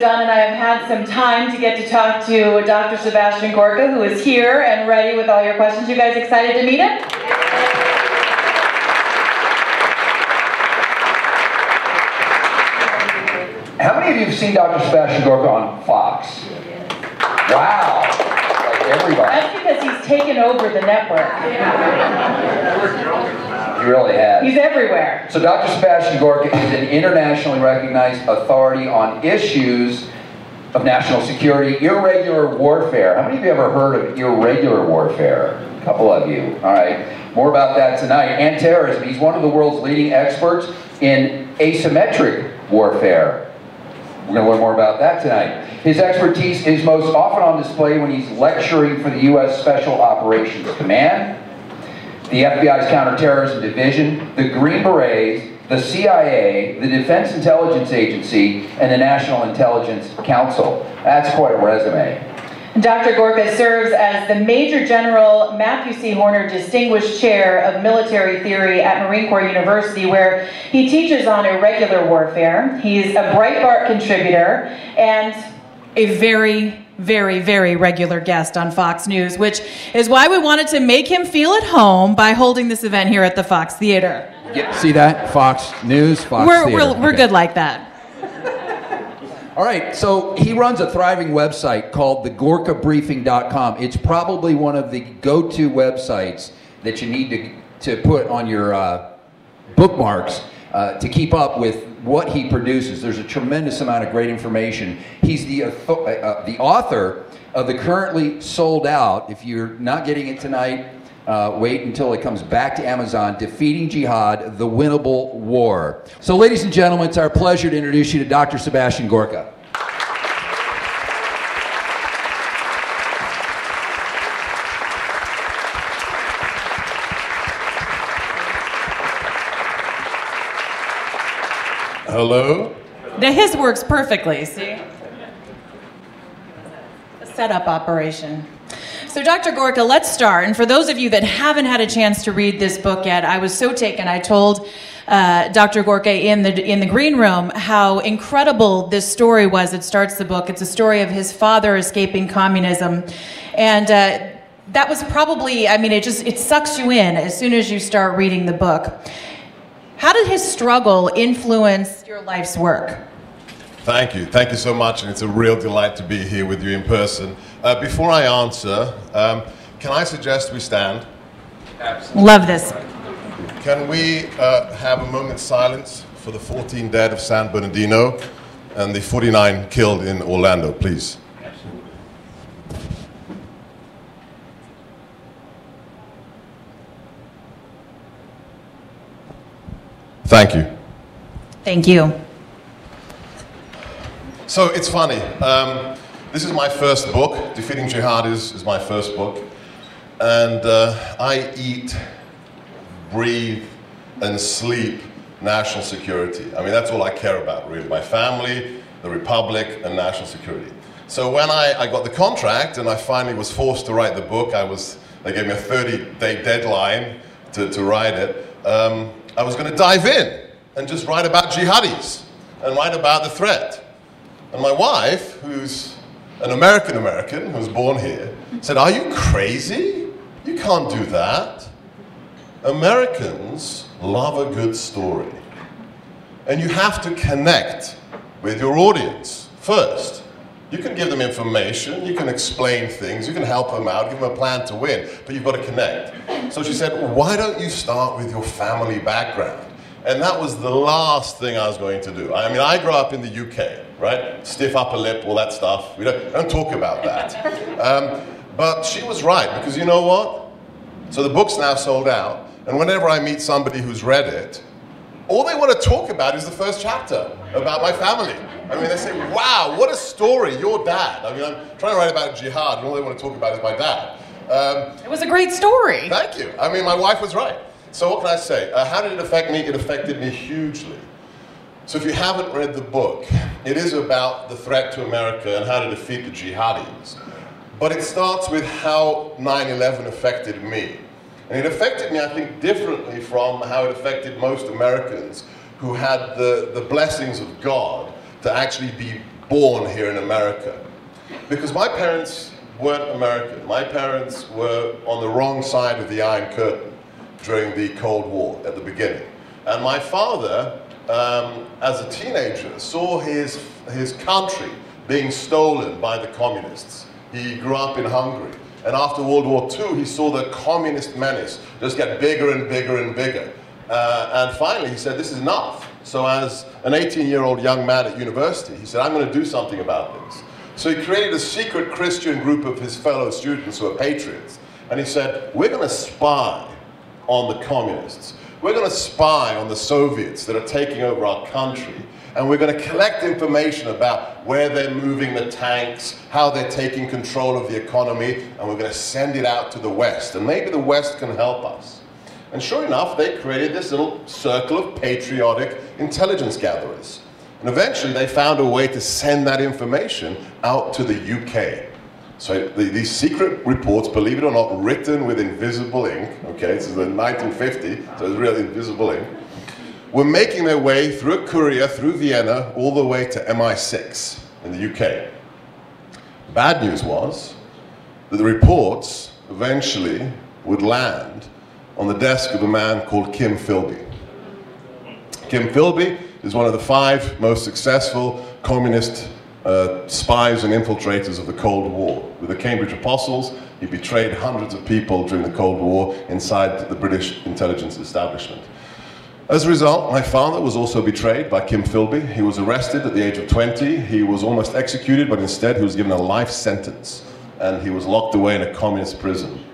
John and I have had some time to get to talk to Dr. Sebastian Gorka, who is here and ready with all your questions. You guys excited to meet him? How many of you have seen Dr. Sebastian Gorka on Fox? Wow, like everybody. That's because he's taken over the network. He really has. He's everywhere. So Dr. Sebastian Gorka is an internationally recognized authority on issues of national security, irregular warfare. How many of you ever heard of irregular warfare? A couple of you. All right. More about that tonight. And terrorism. He's one of the world's leading experts in asymmetric warfare. We're going to learn more about that tonight. His expertise is most often on display when he's lecturing for the U.S. Special Operations Command, the FBI's Counterterrorism Division, the Green Berets, the CIA, the Defense Intelligence Agency, and the National Intelligence Council. That's quite a resume. Dr. Gorka serves as the Major General Matthew C. Horner Distinguished Chair of Military Theory at Marine Corps University, where he teaches on irregular warfare. He's a Breitbart contributor and a very, very, very regular guest on Fox News, which is why we wanted to make him feel at home by holding this event here at the Fox Theater. See that? Fox News, Fox Theater. We're good like that. All right, so he runs a thriving website called thegorkabriefing.com. It's probably one of the go-to websites that you need to put on your bookmarks to keep up with what he produces. There's a tremendous amount of great information. He's the author of the currently sold out, if you're not getting it tonight, wait until it comes back to Amazon, Defeating Jihad, The Winnable War. So ladies and gentlemen, it's our pleasure to introduce you to Dr. Sebastian Gorka. Hello? Now his works perfectly, see? A setup operation. So Dr. Gorka, let's start. And for those of you that haven't had a chance to read this book yet, I was so taken. I told Dr. Gorka in the green room how incredible this story was. It starts the book. It's a story of his father escaping communism. And that was probably, I mean, it sucks you in as soon as you start reading the book. How did his struggle influence your life's work? Thank you. Thank you so much. And it's a real delight to be here with you in person. Before I answer, can I suggest we stand? Absolutely. Love this. Can we have a moment's silence for the 14 dead of San Bernardino and the 49 killed in Orlando, please? Absolutely. Thank you. Thank you. So it's funny. This is my first book. Defeating Jihad is my first book. And I eat, breathe, and sleep national security. I mean, that's all I care about, really. My family, the Republic, and national security. So when I got the contract and I finally was forced to write the book, they gave me a 30-day deadline to write it. I was going to dive in and just write about jihadis and write about the threat. And my wife, who's an American who was born here, said, "Are you crazy? You can't do that. Americans love a good story. And you have to connect with your audience first. You can give them information, you can explain things, you can help them out, give them a plan to win, but you've got to connect." So she said, "Why don't you start with your family background?" And that was the last thing I was going to do. I mean, I grew up in the UK, right? Stiff upper lip, all that stuff. We don't talk about that. But she was right, because you know what? So the book's now sold out, and whenever I meet somebody who's read it, all they want to talk about is the first chapter about my family. I mean, they say, "Wow, what a story, your dad." I mean, I'm trying to write about jihad, and all they want to talk about is my dad. It was a great story. Thank you. I mean, my wife was right. So what can I say? How did it affect me? It affected me hugely. So if you haven't read the book, it is about the threat to America and how to defeat the jihadis. But it starts with how 9/11 affected me. And it affected me, I think, differently from how it affected most Americans who had the blessings of God to actually be born here in America. Because my parents weren't American. My parents were on the wrong side of the Iron Curtain during the Cold War at the beginning. And my father, as a teenager, saw his country being stolen by the communists. He grew up in Hungary. And after World War II, he saw the communist menace just get bigger and bigger and bigger. And finally, he said, this is enough. So as an 18-year-old young man at university, he said, I'm going to do something about this. So he created a secret Christian group of his fellow students who are patriots. And he said, we're going to spy on the communists. We're going to spy on the Soviets that are taking over our country. And we're going to collect information about where they're moving the tanks, how they're taking control of the economy, and we're going to send it out to the West. And maybe the West can help us. And sure enough, they created this little circle of patriotic intelligence gatherers. And eventually they found a way to send that information out to the UK. So these secret reports, believe it or not, written with invisible ink, okay, this is in 1950, so it's really invisible ink, were making their way through a courier, through Vienna, all the way to MI6 in the UK. Bad news was that the reports eventually would land on the desk of a man called Kim Philby. Kim Philby is one of the 5 most successful communist spies and infiltrators of the Cold War. With the Cambridge Apostles, he betrayed hundreds of people during the Cold War inside the British intelligence establishment. As a result, my father was also betrayed by Kim Philby. He was arrested at the age of 20. He was almost executed, but instead he was given a life sentence, and he was locked away in a communist prison.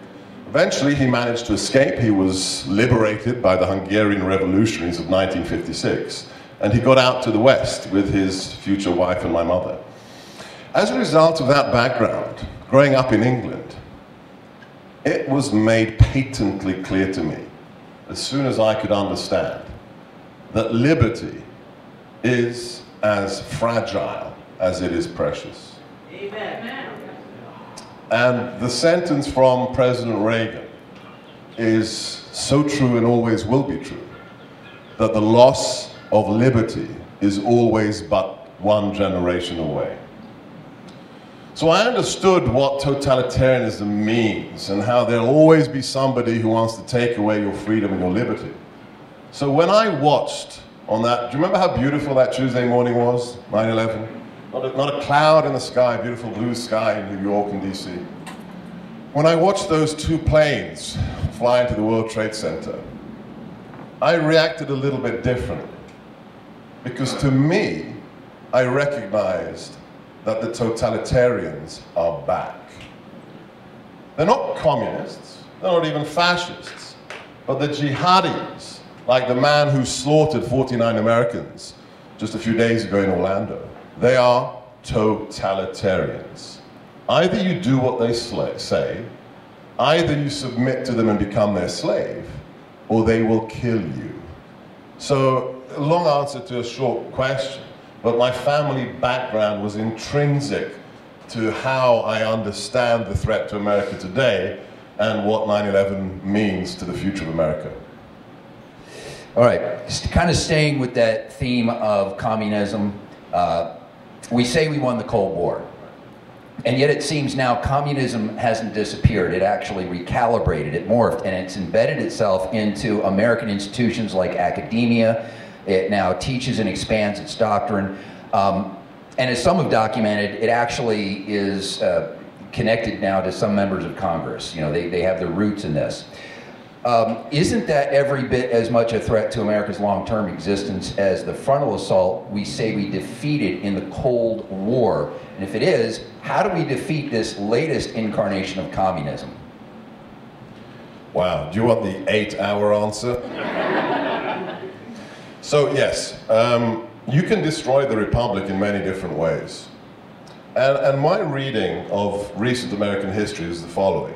Eventually, he managed to escape. He was liberated by the Hungarian revolutionaries of 1956, and he got out to the West with his future wife and my mother. As a result of that background, growing up in England, it was made patently clear to me, as soon as I could understand, that liberty is as fragile as it is precious. Amen. And the sentence from President Reagan is so true and always will be true, that the loss of liberty is always but one generation away. So I understood what totalitarianism means and how there'll always be somebody who wants to take away your freedom and your liberty. So when I watched on that, do you remember how beautiful that Tuesday morning was, 9/11? Not a cloud in the sky, beautiful blue sky in New York and DC. When I watched those 2 planes fly into the World Trade Center, I reacted a little bit differently. Because to me, I recognized that the totalitarians are back. They're not communists, they're not even fascists, but the jihadis, like the man who slaughtered 49 Americans just a few days ago in Orlando, they are totalitarians. Either you do what they say, either you submit to them and become their slave, or they will kill you. So, a long answer to a short question, but my family background was intrinsic to how I understand the threat to America today and what 9/11 means to the future of America. All right, just kind of staying with that theme of communism, we say we won the Cold War, and yet it seems now communism hasn't disappeared. It actually recalibrated, it morphed, and it's embedded itself into American institutions like academia. It now teaches and expands its doctrine. And as some have documented, it actually is connected now to some members of Congress. You know, they have their roots in this. Isn't that every bit as much a threat to America's long-term existence as the frontal assault we say we defeated in the Cold War? And if it is, how do we defeat this latest incarnation of communism? Wow, do you want the 8-hour answer? So yes, you can destroy the Republic in many different ways. And my reading of recent American history is the following.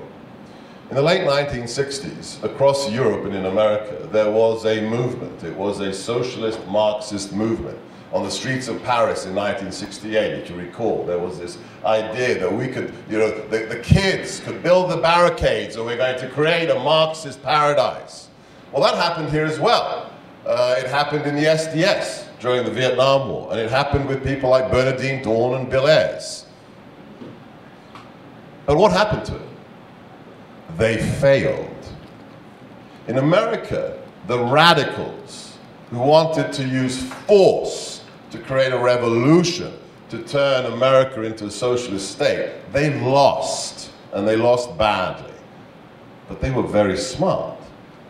In the late 1960s, across Europe and in America, there was a movement. It was a socialist Marxist movement. On the streets of Paris in 1968, if you recall, there was this idea that we could, you know, the kids could build the barricades and we're going to create a Marxist paradise. Well, that happened here as well. It happened in the SDS. during the Vietnam War, and it happened with people like Bernardine Dawn and Bill Ayers. But what happened to it? They failed. In America, the radicals who wanted to use force to create a revolution, to turn America into a socialist state, they lost, and they lost badly. But they were very smart,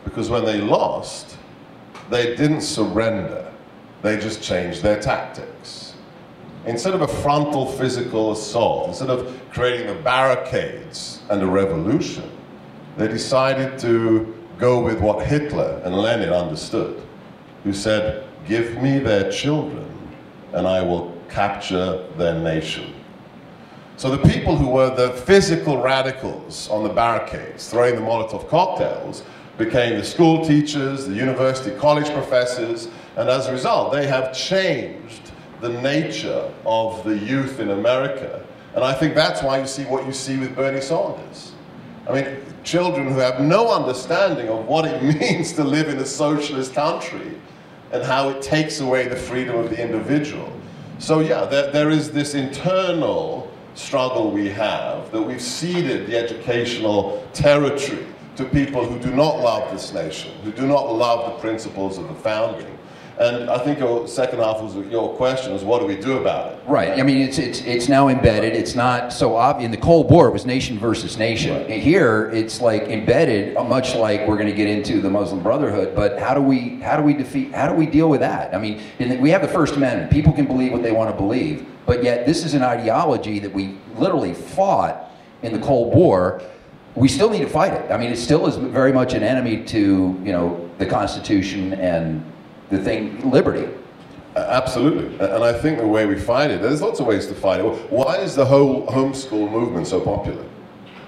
because when they lost, they didn't surrender. They just changed their tactics. Instead of a frontal physical assault, instead of creating the barricades and a revolution, they decided to go with what Hitler and Lenin understood, who said, "Give me their children, and I will capture their nation." So the people who were the physical radicals on the barricades, throwing the Molotov cocktails, became the school teachers, the university college professors, and as a result, they have changed the nature of the youth in America. And I think that's why you see what you see with Bernie Sanders. I mean, children who have no understanding of what it means to live in a socialist country and how it takes away the freedom of the individual. So yeah, there is this internal struggle we have, that we've ceded the educational territory to people who do not love this nation, who do not love the principles of the founding. And I think your second half of your question is, what do we do about it? Right. I mean, it's now embedded. It's not so obvious. In the Cold War, it was nation versus nation. Right. Here, it's like embedded, much like we're going to get into the Muslim Brotherhood. But how do we deal with that? I mean, we have the First Amendment. People can believe what they want to believe, but yet this is an ideology that we literally fought in the Cold War. We still need to fight it. I mean, it still is very much an enemy to, you know, the Constitution and the thing, liberty. Absolutely. And I think the way we fight it, there's lots of ways to fight it. Why is the whole homeschool movement so popular?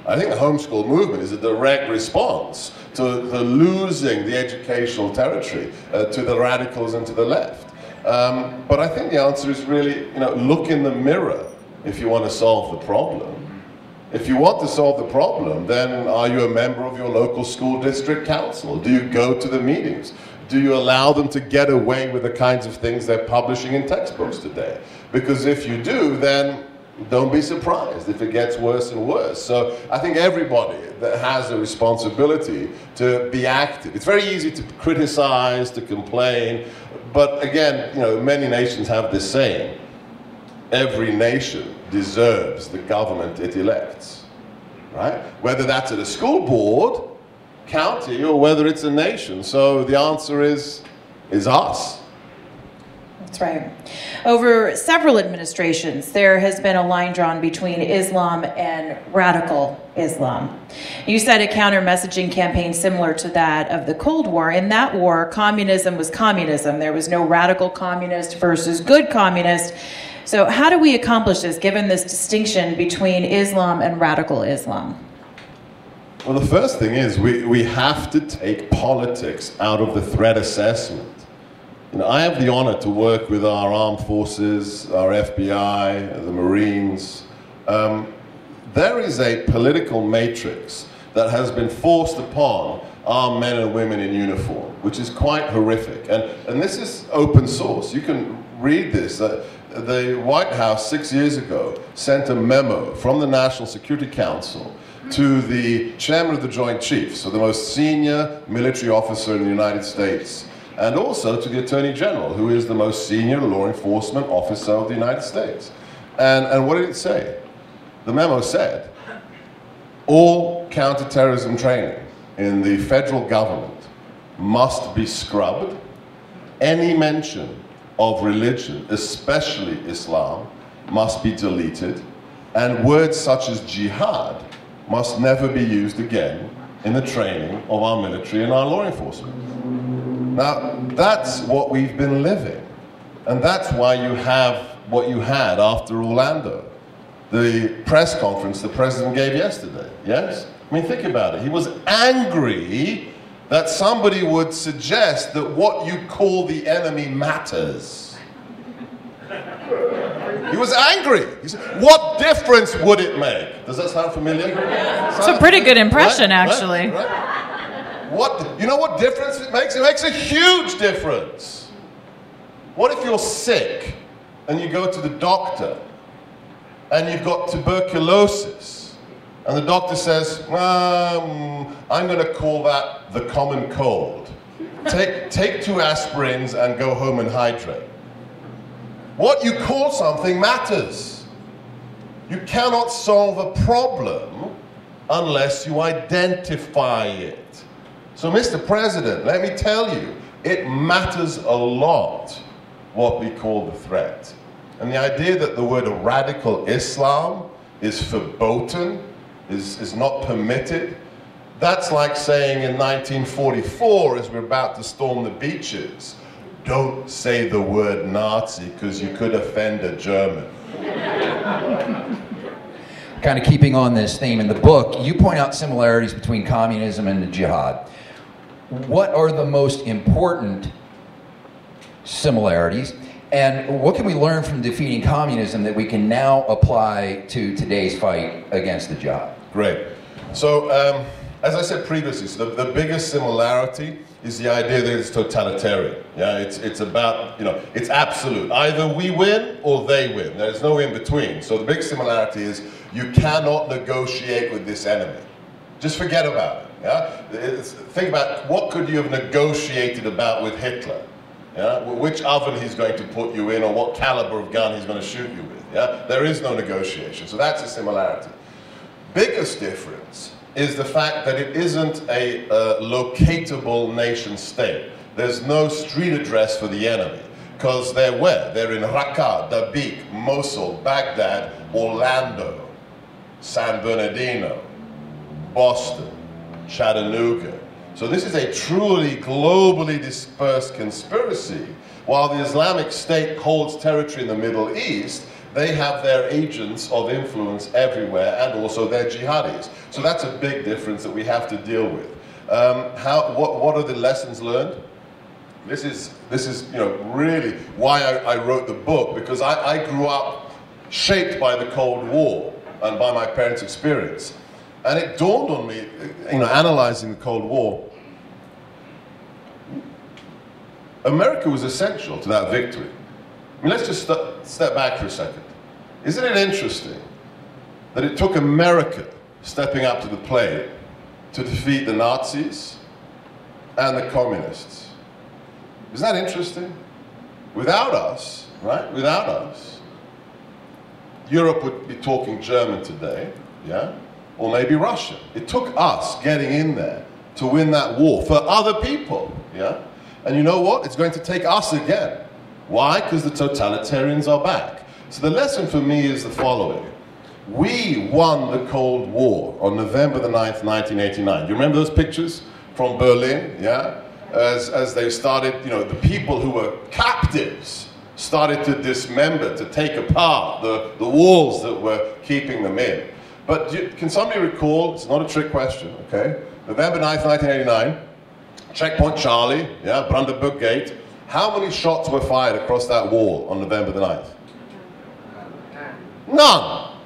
I think the homeschool movement is a direct response to the losing the educational territory to the radicals and to the left. But I think the answer is really, you know, look in the mirror if you want to solve the problem. If you want to solve the problem, then are you a member of your local school district council? Do you go to the meetings? Do you allow them to get away with the kinds of things they're publishing in textbooks today? Because if you do, then don't be surprised if it gets worse and worse. So I think everybody that has a responsibility to be active. It's very easy to criticize, to complain, but again, you know, many nations have this saying, every nation deserves the government it elects, right? Whether that's at a school board, county, or whether it's a nation. So the answer is us. That's right. Over several administrations, there has been a line drawn between Islam and radical Islam. You said a counter-messaging campaign similar to that of the Cold War. In that war, communism was communism. There was no radical communist versus good communist. So how do we accomplish this, given this distinction between Islam and radical Islam? Well, the first thing is we have to take politics out of the threat assessment. You know, I have the honor to work with our armed forces, our FBI, the Marines. There is a political matrix that has been forced upon our men and women in uniform, which is quite horrific. And this is open source. You can read this. The White House 6 years ago sent a memo from the National Security Council to the chairman of the Joint Chiefs, so the most senior military officer in the United States, and also to the Attorney General, who is the most senior law enforcement officer of the United States. And what did it say? The memo said, all counterterrorism training in the federal government must be scrubbed. Any mention of religion, especially Islam, must be deleted, and words such as jihad must never be used again in the training of our military and our law enforcement. Now, that's what we've been living. And that's why you have what you had after Orlando. The press conference the president gave yesterday, yes? I mean, think about it. He was angry that somebody would suggest that what you call the enemy matters. He was angry. He said, what difference would it make? Does that sound familiar? It's a pretty good impression, actually. Right? You know what difference it makes? It makes a huge difference. What if you're sick and you go to the doctor and you've got tuberculosis and the doctor says, I'm going to call that the common cold. Take 2 aspirins and go home and hydrate. What you call something matters. You cannot solve a problem unless you identify it. So, Mr. President, let me tell you, it matters a lot what we call the threat. And the idea that the word radical Islam is verboten, is not permitted, that's like saying in 1944, as we're about to storm the beaches, don't say the word Nazi because you could offend a German. Kind of keeping on this theme, in the book, you point out similarities between communism and the jihad. What are the most important similarities, and what can we learn from defeating communism that we can now apply to today's fight against the jihad? Great. So, as I said previously, so the biggest similarity is the idea that it's totalitarian. Yeah, it's about, it's absolute. Either we win or they win. There's no in between. So the big similarity is you cannot negotiate with this enemy. Just forget about it. Yeah? Think about what could you have negotiated about with Hitler. Yeah? Which oven he's going to put you in or what caliber of gun he's going to shoot you with. Yeah? There is no negotiation. So that's a similarity. Biggest difference is the fact that it isn't a locatable nation state. There's no street address for the enemy, because they're where? They're in Raqqa, Dabiq, Mosul, Baghdad, Orlando, San Bernardino, Boston, Chattanooga. So this is a truly globally dispersed conspiracy. While the Islamic State holds territory in the Middle East, they have their agents of influence everywhere, and also their jihadis. So that's a big difference that we have to deal with. What are the lessons learned? This is really why I wrote the book, because I grew up shaped by the Cold War and by my parents' experience. And it dawned on me, analyzing the Cold War, America was essential to that victory. I mean, let's just step back for a second. Isn't it interesting that it took America stepping up to the plate to defeat the Nazis and the communists? Isn't that interesting? Without us, right? Without us, Europe would be talking German today, yeah? Or maybe Russian. It took us getting in there to win that war for other people, yeah? And you know what? It's going to take us again. Why? Because the totalitarians are back. So the lesson for me is the following. We won the Cold War on November the 9th, 1989. Do you remember those pictures from Berlin? Yeah? As they started, the people who were captives started to dismember, to take apart the walls that were keeping them in. But can somebody recall, it's not a trick question, okay? November 9th, 1989, Checkpoint Charlie, yeah, Brandenburg Gate. How many shots were fired across that wall on November the 9th? None.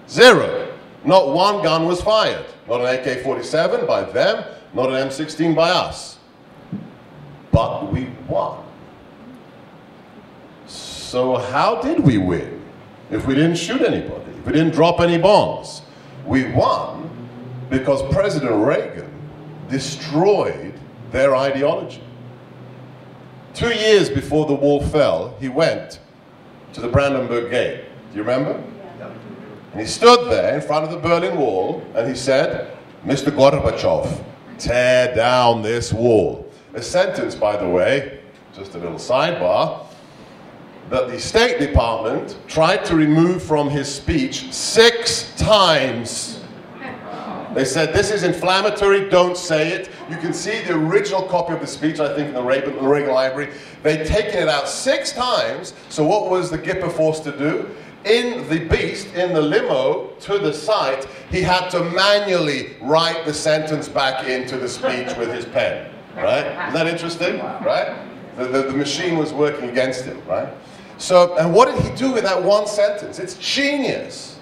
Zero. Not one gun was fired. Not an AK-47 by them, not an M16 by us. But we won. So how did we win if we didn't shoot anybody, if we didn't drop any bombs? We won because President Reagan destroyed their ideology. 2 years before the wall fell, he went to the Brandenburg Gate. Do you remember? Yeah. And he stood there in front of the Berlin Wall and he said, Mr. Gorbachev, tear down this wall. A sentence, by the way, just a little sidebar, that the State Department tried to remove from his speech 6 times. They said, this is inflammatory, don't say it. You can see the original copy of the speech, I think, in the Reagan Library. They'd taken it out 6 times, so what was the Gipper forced to do? In the beast, in the limo, to the site, he had to manually write the sentence back into the speech with his pen, right? Isn't that interesting, right? The machine was working against him, right? So, and what did he do with that one sentence? It's genius.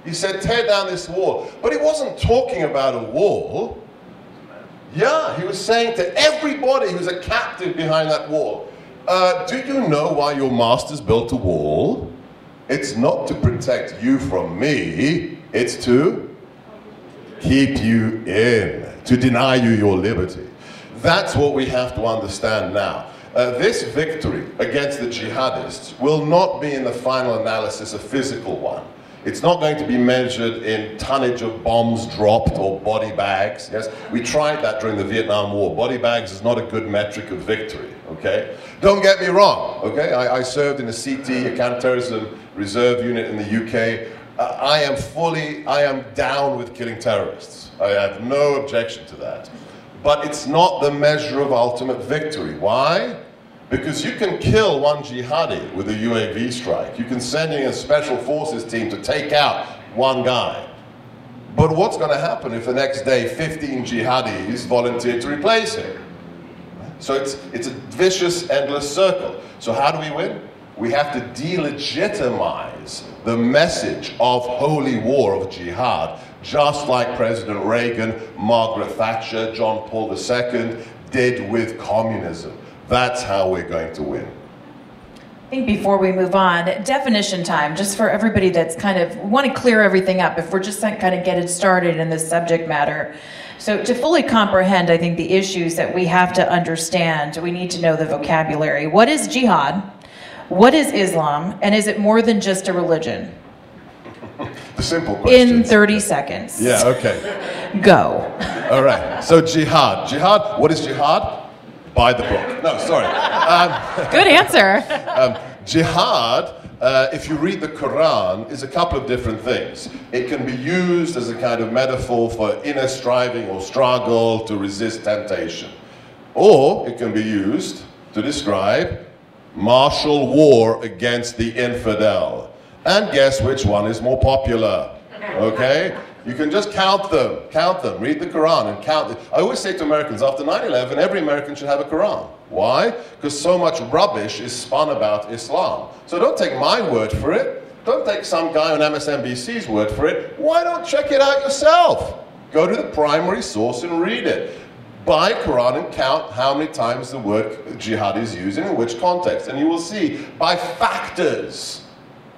He said, tear down this wall. But he wasn't talking about a wall. Yeah, he was saying to everybody who's a captive behind that wall, Do you know why your masters built a wall? It's not to protect you from me, it's to keep you in, to deny you your liberty. That's what we have to understand now. This victory against the jihadists will not be in the final analysis a physical one. It's not going to be measured in tonnage of bombs dropped or body bags. Yes, we tried that during the Vietnam War. Body bags is not a good metric of victory, okay? Don't get me wrong, okay? I served in the CT, a counterterrorism reserve unit in the UK. I am down with killing terrorists. I have no objection to that. But it's not the measure of ultimate victory. Why? Because you can kill one jihadi with a UAV strike. You can send in a special forces team to take out one guy. But what's going to happen if the next day 15 jihadis volunteer to replace him? So it's a vicious, endless circle. So how do we win? We have to delegitimize the message of holy war, of jihad, just like President Reagan, Margaret Thatcher, John Paul II did with communism. That's how we're going to win. I think before we move on, definition time, just for everybody that's kind of, want to clear everything up if we're just kind of getting started in this subject matter. So to fully comprehend, I think, the issues that we have to understand, we need to know the vocabulary. What is jihad? What is Islam? And is it more than just a religion? The simple question. In 30 seconds. Yeah, okay. Go. All right, so jihad. Jihad, what is jihad? Buy the book. No, sorry. Good answer. Jihad, if you read the Quran, is a couple of different things. It can be used as a kind of metaphor for inner striving or struggle to resist temptation. Or it can be used to describe martial war against the infidel. And guess which one is more popular? Okay? You can just count them, read the Quran and count them. I always say to Americans, after 9/11, every American should have a Quran. Why? Because so much rubbish is spun about Islam. So don't take my word for it. Don't take some guy on MSNBC's word for it. Why don't check it out yourself? Go to the primary source and read it. Buy Quran and count how many times the word jihad is used and in which context. And you will see, by factors,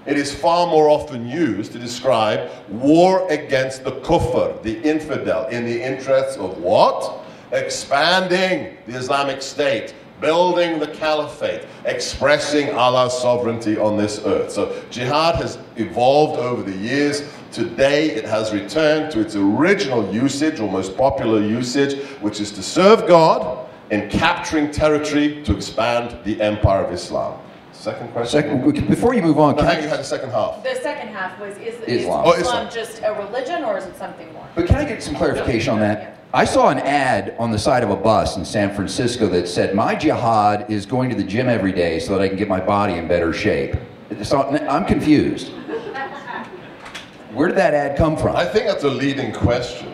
it is far more often used to describe war against the kufr, the infidel, in the interests of what? Expanding the Islamic State, building the caliphate, expressing Allah's sovereignty on this earth. So jihad has evolved over the years. Today it has returned to its original usage, or most popular usage, which is to serve God in capturing territory to expand the empire of Islam. Second question? Before you move on, no, you had the second half. The second half was, is Islam. Islam just a religion, or is it something more? But can I get some clarification on that? I saw an ad on the side of a bus in San Francisco that said, my jihad is going to the gym every day so that I can get my body in better shape. So I'm confused. Where did that ad come from? I think that's a leading question.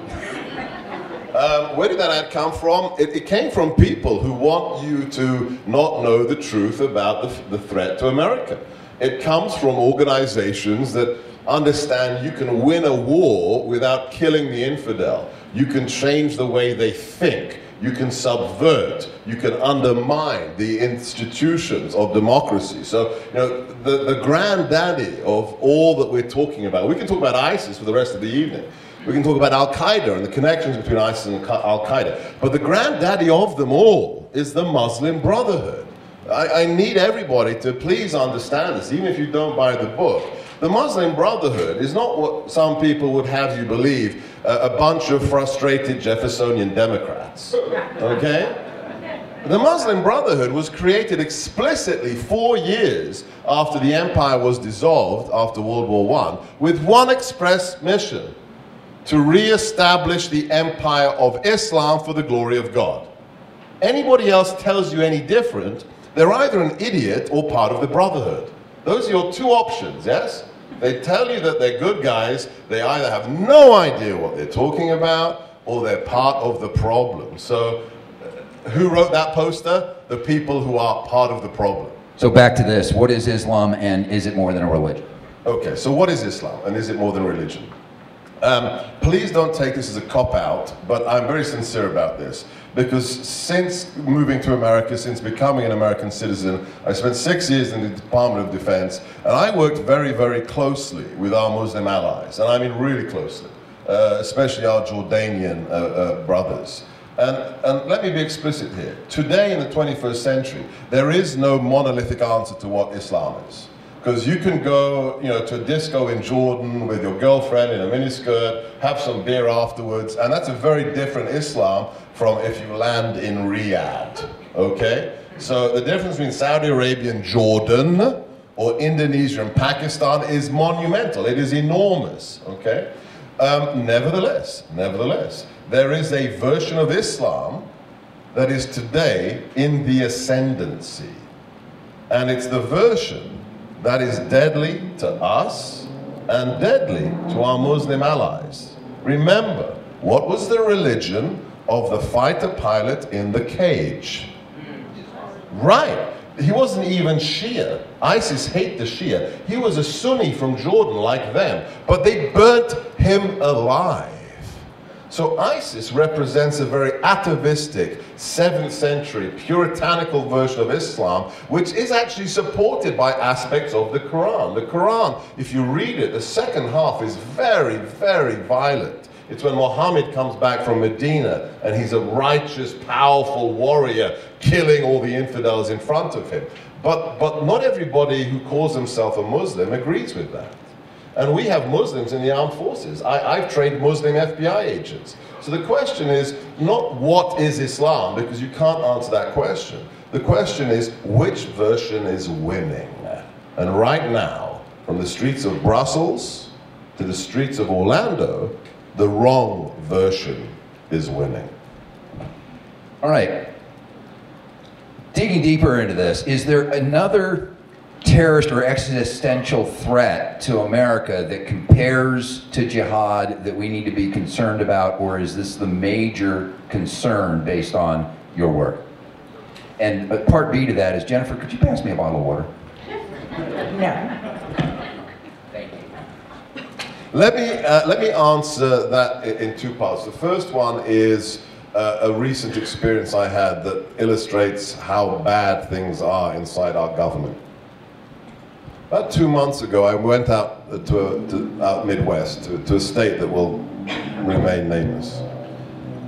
Where did that ad come from? It came from people who want you to not know the truth about the threat to America. It comes from organizations that understand you can win a war without killing the infidel. You can change the way they think. You can subvert. You can undermine the institutions of democracy. So, you know, the granddaddy of all that we're talking about, we can talk about ISIS for the rest of the evening. We can talk about Al-Qaeda and the connections between ISIS and Al-Qaeda. But the granddaddy of them all is the Muslim Brotherhood. I need everybody to please understand this, even if you don't buy the book. The Muslim Brotherhood is not what some people would have you believe, a bunch of frustrated Jeffersonian Democrats, okay? The Muslim Brotherhood was created explicitly 4 years after the empire was dissolved after World War I, with one express mission: to re-establish the empire of Islam for the glory of God. Anybody else tells you any different, they're either an idiot or part of the Brotherhood. Those are your two options, yes? They tell you that they're good guys, they either have no idea what they're talking about, or they're part of the problem. So, who wrote that poster? The people who are part of the problem. So back to this, what is Islam and is it more than a religion? Okay, so what is Islam and is it more than religion? Please don't take this as a cop-out, but I'm very sincere about this. because since moving to America, since becoming an American citizen, I spent 6 years in the Department of Defense, and I worked very, very closely with our Muslim allies, and I mean really closely, especially our Jordanian brothers. And let me be explicit here. Today in the 21st century, there is no monolithic answer to what Islam is. Because you can go, to a disco in Jordan with your girlfriend in a miniskirt, have some beer afterwards, and that's a very different Islam from if you land in Riyadh, okay? So the difference between Saudi Arabia and Jordan, or Indonesia and Pakistan, is monumental. It is enormous, okay? Nevertheless, there is a version of Islam that is today in the ascendancy. And it's the version that is deadly to us and deadly to our Muslim allies. Remember, what was the religion of the fighter pilot in the cage? Right. He wasn't even Shia. ISIS hate the Shia. He was a Sunni from Jordan like them, but they burnt him alive. So ISIS represents a very atavistic 7th century puritanical version of Islam, which is actually supported by aspects of the Quran. The Quran, if you read it, the second half is very, very violent. It's when Muhammad comes back from Medina and he's a righteous, powerful warrior killing all the infidels in front of him. But not everybody who calls himself a Muslim agrees with that. And we have Muslims in the armed forces. I've trained Muslim FBI agents. So the question is not what is Islam, because you can't answer that question. The question is which version is winning? And right now, from the streets of Brussels to the streets of Orlando, the wrong version is winning. All right. Digging deeper into this, is there another terrorist or existential threat to America that compares to jihad that we need to be concerned about, or is this the major concern based on your work? And part B to that is, Jennifer, could you pass me a bottle of water? No. Thank you. Let me answer that in two parts. The first one is a recent experience I had that illustrates how bad things are inside our government. About 2 months ago, I went out out Midwest, to a state that will remain nameless.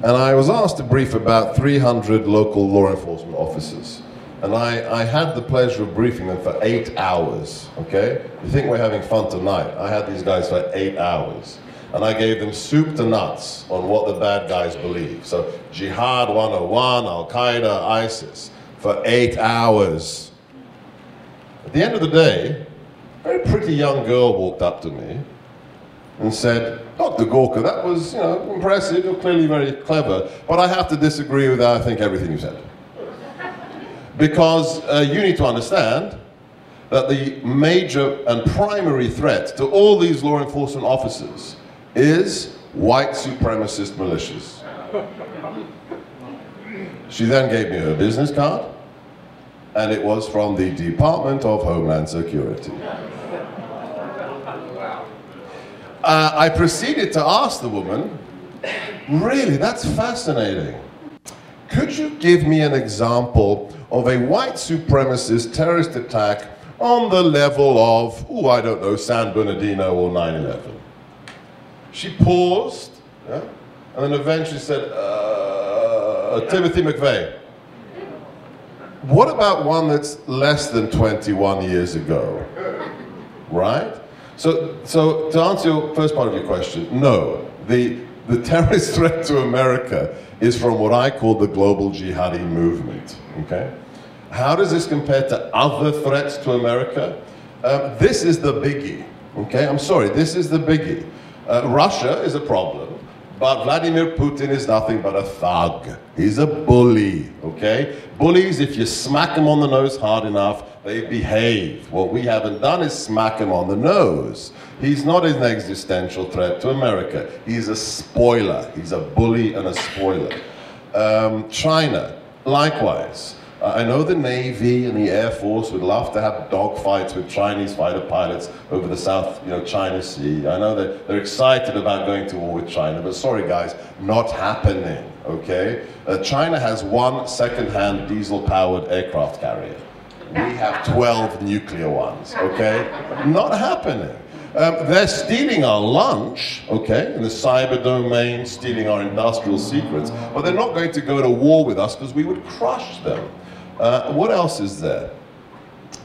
And I was asked to brief about 300 local law enforcement officers. And I had the pleasure of briefing them for 8 hours, okay? You think we're having fun tonight? I had these guys for 8 hours. And I gave them soup to nuts on what the bad guys believe. So Jihad 101, Al-Qaeda, ISIS, for 8 hours. At the end of the day, a very pretty young girl walked up to me and said, Dr. Gorka, that was, impressive, you're clearly very clever, but I have to disagree with, I think, everything you said. Because you need to understand that the major and primary threat to all these law enforcement officers is white supremacist militias. She then gave me her business card, and it was from the Department of Homeland Security. I proceeded to ask the woman, really, that's fascinating. Could you give me an example of a white supremacist terrorist attack on the level of, I don't know, San Bernardino or 9/11? She paused, and then eventually said, Timothy McVeigh. What about one that's less than 21 years ago, right? So to answer your first part of your question, no. The terrorist threat to America is from what I call the global jihadi movement, okay? How does this compare to other threats to America? This is the biggie, okay? I'm sorry, this is the biggie. Russia is a problem, but Vladimir Putin is nothing but a thug. He's a bully, okay? Bullies, if you smack them on the nose hard enough, they behave. What we haven't done is smack him on the nose. He's not an existential threat to America. He's a spoiler. He's a bully and a spoiler. China, likewise. I know the Navy and the Air Force would love to have dogfights with Chinese fighter pilots over the South China Sea. I know that they're excited about going to war with China, but sorry guys, not happening, okay? China has one second-hand diesel-powered aircraft carrier. We have 12 nuclear ones, okay? Not happening. They're stealing our lunch, okay, in the cyber domain, stealing our industrial secrets, but they're not going to go to war with us because we would crush them. What else is there?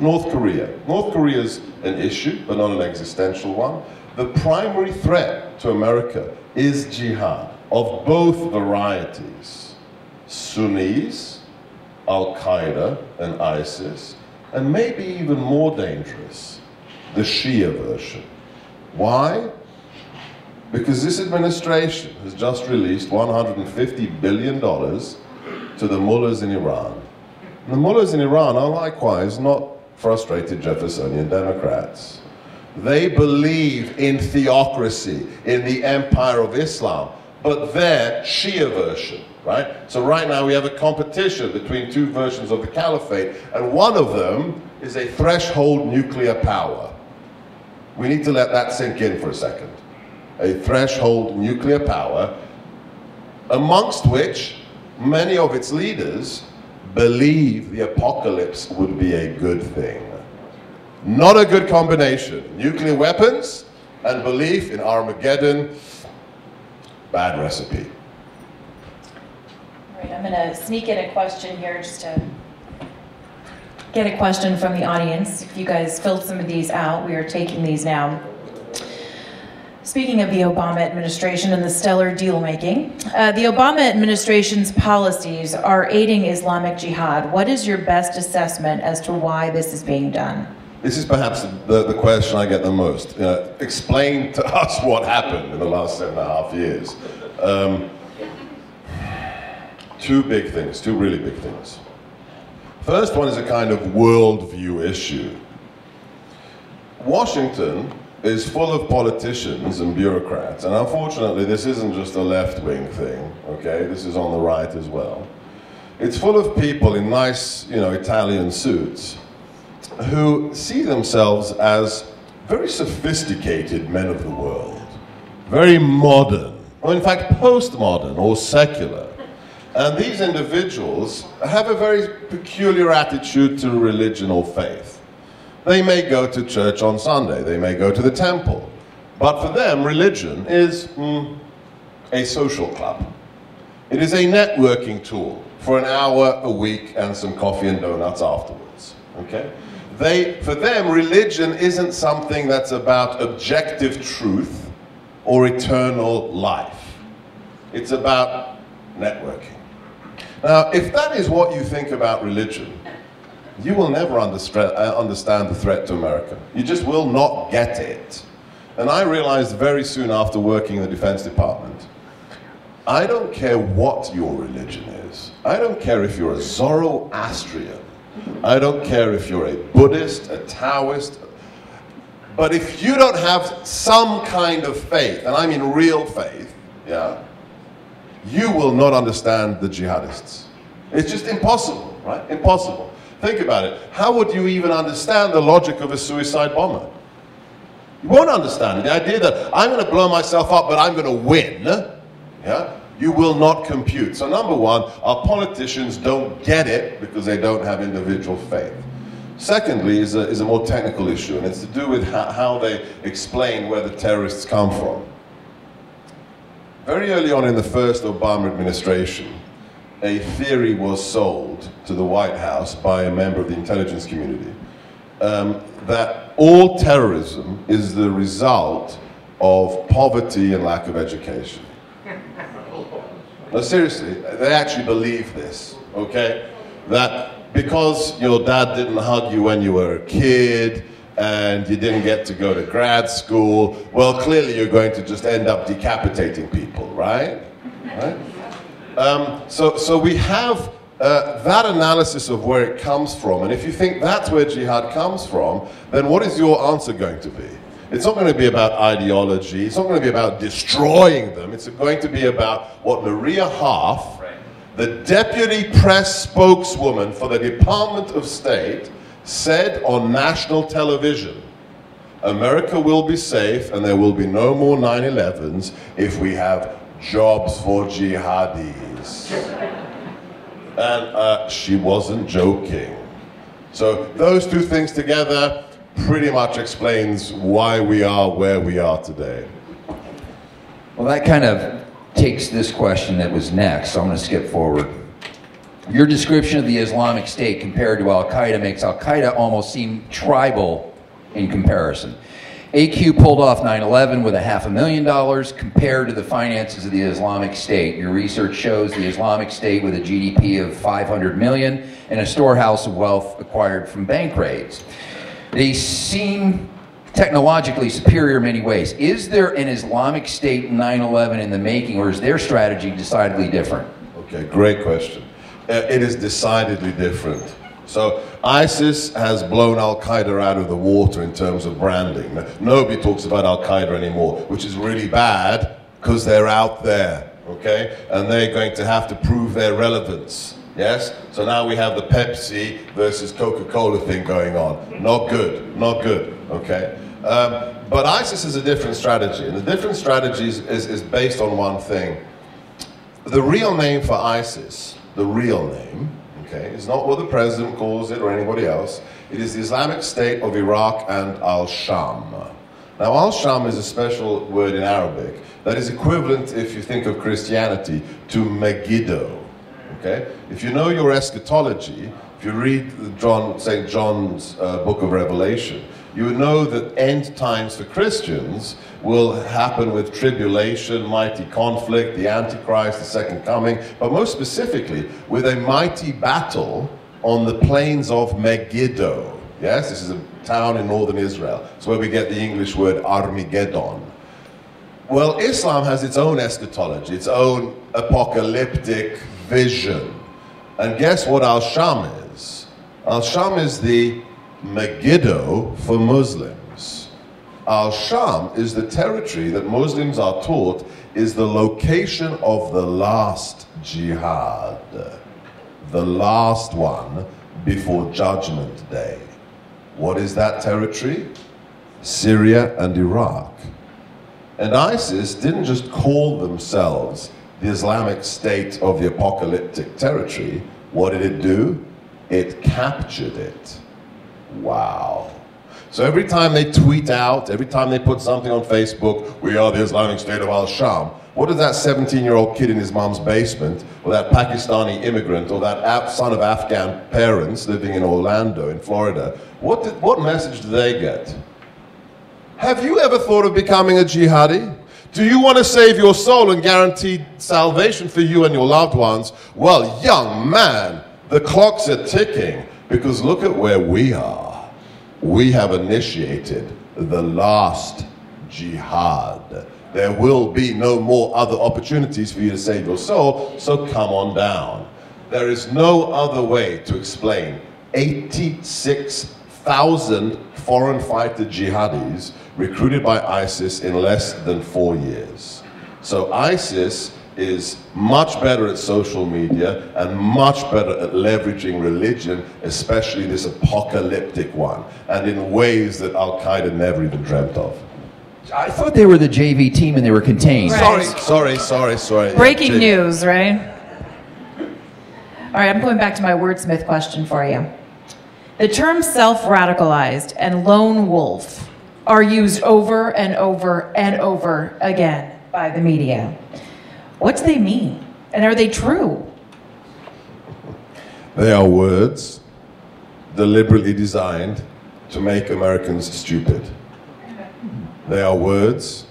North Korea. North Korea is an issue, but not an existential one. The primary threat to America is jihad of both varieties. Sunnis, Al-Qaeda and ISIS, and maybe even more dangerous, the Shia version. Why? Because this administration has just released $150 billion to the mullahs in Iran. And the mullahs in Iran are likewise not frustrated Jeffersonian Democrats. They believe in theocracy, in the empire of Islam, but their Shia version, right? So right now we have a competition between two versions of the caliphate, and one of them is a threshold nuclear power. We need to let that sink in for a second. A threshold nuclear power, amongst which many of its leaders believe the apocalypse would be a good thing. Not a good combination. Nuclear weapons and belief in Armageddon, bad recipe. All right, I'm going to sneak in a question here just to get a question from the audience. If you guys filled some of these out, we are taking these now. Speaking of the Obama administration and the stellar deal-making, the Obama administration's policies are aiding Islamic Jihad. What is your best assessment as to why this is being done? This is perhaps the question I get the most. Explain to us what happened in the last 7.5 years. Two big things, two really big things. First one is a kind of worldview issue. Washington is full of politicians and bureaucrats, and unfortunately this isn't just a left-wing thing, okay? This is on the right as well. It's full of people in nice, Italian suits who see themselves as very sophisticated men of the world, very modern, or in fact postmodern or secular. And these individuals have a very peculiar attitude to religion or faith. They may go to church on Sunday, they may go to the temple, but for them religion is a social club. It is a networking tool for an hour a week and some coffee and donuts afterwards, okay? For them, religion isn't something that's about objective truth or eternal life. It's about networking. Now, if that is what you think about religion, you will never understand the threat to America. You just will not get it. And I realized very soon after working in the Defense Department, I don't care what your religion is. I don't care if you're a Zoroastrian. I don't care if you're a Buddhist, a Taoist. But if you don't have some kind of faith, and I mean real faith, yeah, you will not understand the jihadists. It's just impossible, right? Impossible. Think about it. How would you even understand the logic of a suicide bomber? You won't understand it. The idea that I'm going to blow myself up, but I'm going to win, yeah, you will not compute. So number one, our politicians don't get it because they don't have individual faith. Secondly is a more technical issue, and it's to do with how they explain where the terrorists come from. Very early on in the first Obama administration, a theory was sold to the White House by a member of the intelligence community that all terrorism is the result of poverty and lack of education. No, seriously, they actually believe this, okay? That because your dad didn't hug you when you were a kid, and you didn't get to go to grad school, well, clearly you're going to just end up decapitating people, right? So we have that analysis of where it comes from, and if you think that's where jihad comes from, then what is your answer going to be? It's not going to be about ideology, it's not going to be about destroying them, it's going to be about what Maria Harf, The deputy press spokeswoman for the Department of State said on national television, America will be safe and there will be no more 9/11s if we have jobs for jihadis. And she wasn't joking. So those two things together pretty much explains why we are where we are today. Well, that kind of takes this question that was next, so I'm going to skip forward. Your description of the Islamic State compared to Al-Qaeda makes Al-Qaeda almost seem tribal in comparison. AQ pulled off 9/11 with $500,000 compared to the finances of the Islamic State. Your research shows the Islamic State with a GDP of 500 million and a storehouse of wealth acquired from bank raids. They seem technologically superior in many ways. Is there an Islamic State 9/11 in the making, or is their strategy decidedly different? Okay, great question. It is decidedly different. So ISIS has blown Al-Qaeda out of the water in terms of branding. Nobody talks about Al-Qaeda anymore, which is really bad because they're out there, okay? And they're going to have to prove their relevance, yes? So now we have the Pepsi versus Coca-Cola thing going on. Not good, not good, okay? But ISIS is a different strategy, and the different strategy is based on one thing. The real name for ISIS, the real name, okay, it's not what the president calls it or anybody else. It is the Islamic State of Iraq and Al-Sham. Now, Al-Sham is a special word in Arabic that is equivalent, if you think of Christianity, to Megiddo, okay? If you know your eschatology, if you read St. John's book of Revelation, you would know that end times for Christians will happen with tribulation, mighty conflict, the Antichrist, the second coming, but most specifically with a mighty battle on the plains of Megiddo. Yes, this is a town in northern Israel. It's where we get the English word Armageddon. Well, Islam has its own eschatology, its own apocalyptic vision. And guess what Al-Sham is? Al-Sham is the Megiddo for Muslims. Al-Sham is the territory that Muslims are taught is the location of the last jihad, the last one before Judgment Day. What is that territory? Syria and Iraq. And ISIS didn't just call themselves the Islamic State of the apocalyptic territory. What did it do? It captured it. Wow. So every time they tweet out, every time they put something on Facebook, we are the Islamic State of Al-Sham, what does that 17-year-old kid in his mom's basement, or that Pakistani immigrant, or that son of Afghan parents living in Orlando, in Florida, what message do they get? Have you ever thought of becoming a jihadi? Do you want to save your soul and guarantee salvation for you and your loved ones? Well, young man, the clocks are ticking, because look at where we are. We have initiated the last jihad. There will be no more other opportunities for you to save your soul, so come on down. There is no other way to explain 86,000 foreign fighter jihadis recruited by ISIS in less than 4 years. So ISIS is much better at social media and much better at leveraging religion, especially this apocalyptic one, and in ways that Al-Qaeda never even dreamt of. I thought they were the JV team and they were contained. Right. Sorry. Breaking news, right? All right, I'm going back to my wordsmith question for you. The terms self-radicalized and lone wolf are used over and over and over again by the media. What do they mean? And are they true? They are words deliberately designed to make Americans stupid. They are words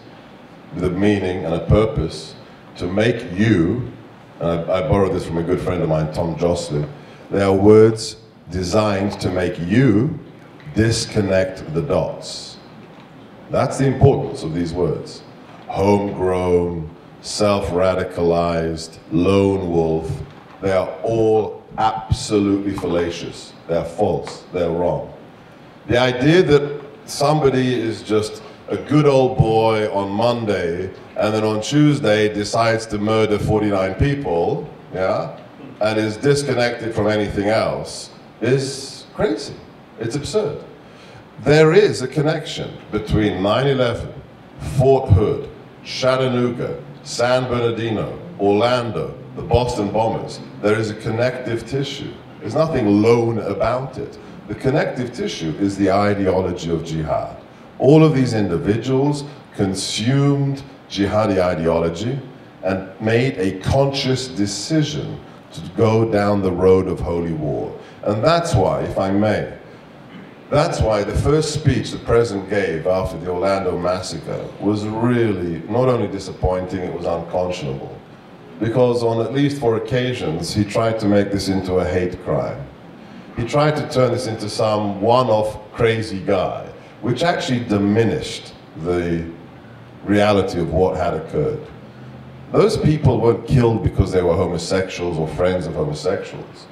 with a meaning and a purpose to make you, and I borrowed this from a good friend of mine, Tom Jocelyn, they are words designed to make you disconnect the dots. That's the importance of these words. Homegrown, self-radicalized, lone wolf, they are all absolutely fallacious. They're false, they're wrong. The idea that somebody is just a good old boy on Monday and then on Tuesday decides to murder 49 people, yeah, and is disconnected from anything else is crazy. It's absurd. There is a connection between 9/11, Fort Hood, Chattanooga, San Bernardino, Orlando, the Boston bombers. There is a connective tissue. There's nothing lone about it. The connective tissue is the ideology of jihad. All of these individuals consumed jihadi ideology and made a conscious decision to go down the road of holy war. And that's why, if I may, that's why the first speech the president gave after the Orlando massacre was really not only disappointing, it was unconscionable. Because on at least 4 occasions, he tried to make this into a hate crime. He tried to turn this into some one-off crazy guy, which actually diminished the reality of what had occurred. Those people weren't killed because they were homosexuals or friends of homosexuals.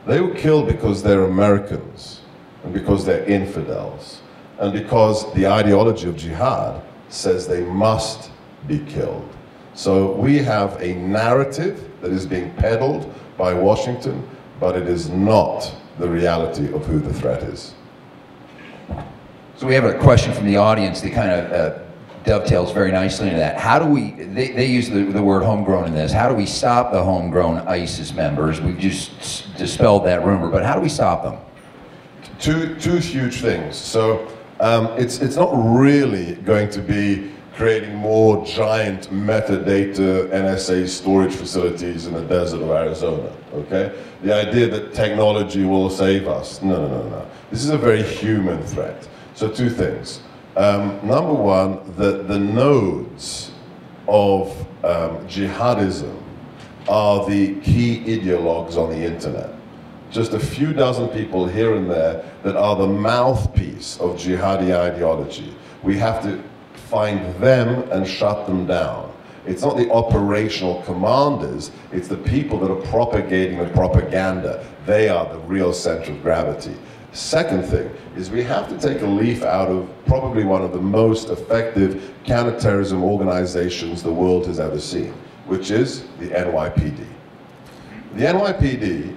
They were killed because they're Americans, and because they're infidels, and because the ideology of jihad says they must be killed. So we have a narrative that is being peddled by Washington, but it is not the reality of who the threat is. So we have a question from the audience that kind of dovetails very nicely into that. How do we, they use the word homegrown in this, how do we stop the homegrown ISIS members? We've just dispelled that rumor, but how do we stop them? Two huge things. So it's not really going to be creating more giant metadata NSA storage facilities in the desert of Arizona, okay? The idea that technology will save us, no. This is a very human threat. So 2 things. Number one, the nodes of jihadism are the key ideologues on the internet. Just a few dozen people here and there that are the mouthpiece of jihadi ideology. We have to find them and shut them down. It's not the operational commanders, it's the people that are propagating the propaganda. They are the real center of gravity. Second thing is we have to take a leaf out of probably one of the most effective counterterrorism organizations the world has ever seen, which is the NYPD. The NYPD,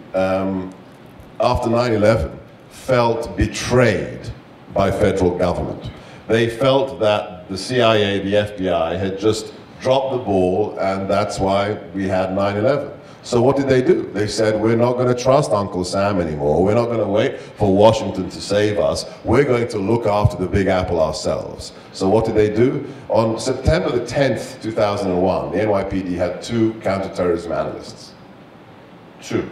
after 9/11, felt betrayed by federal government. They felt that the CIA, the FBI, had just dropped the ball, and that's why we had 9/11. So what did they do? They said, we're not going to trust Uncle Sam anymore. We're not going to wait for Washington to save us. We're going to look after the Big Apple ourselves. So what did they do? On September the 10th, 2001, the NYPD had 2 counterterrorism analysts. 2.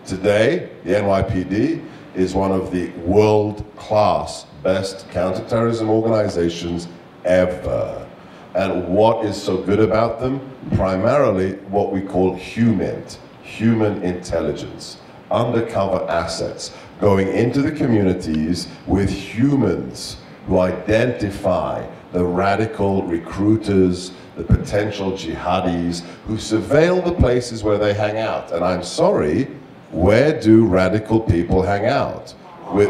Today, the NYPD is one of the world-class best counterterrorism organizations ever. And what is so good about them? Primarily what we call human intelligence, undercover assets, going into the communities with humans who identify the radical recruiters, the potential jihadis, who surveil the places where they hang out. And I'm sorry, where do radical people hang out? With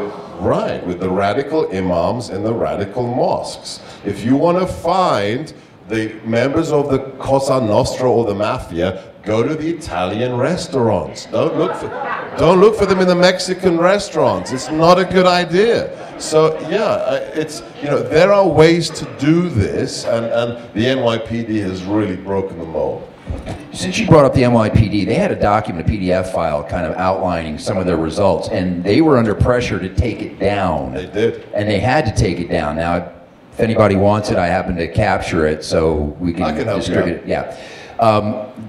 the radical imams in the radical mosques. If you want to find the members of the Cosa Nostra or the mafia, go to the Italian restaurants. Don't look for them in the Mexican restaurants. It's not a good idea. So yeah, it's, you know, there are ways to do this, and the NYPD has really broken the mold. Since you brought up the NYPD, they had a document, a PDF file, kind of outlining some of their results, and they were under pressure to take it down. They did. And they had to take it down. Now, if anybody wants it, I happen to capture it so we can distribute it. Yeah.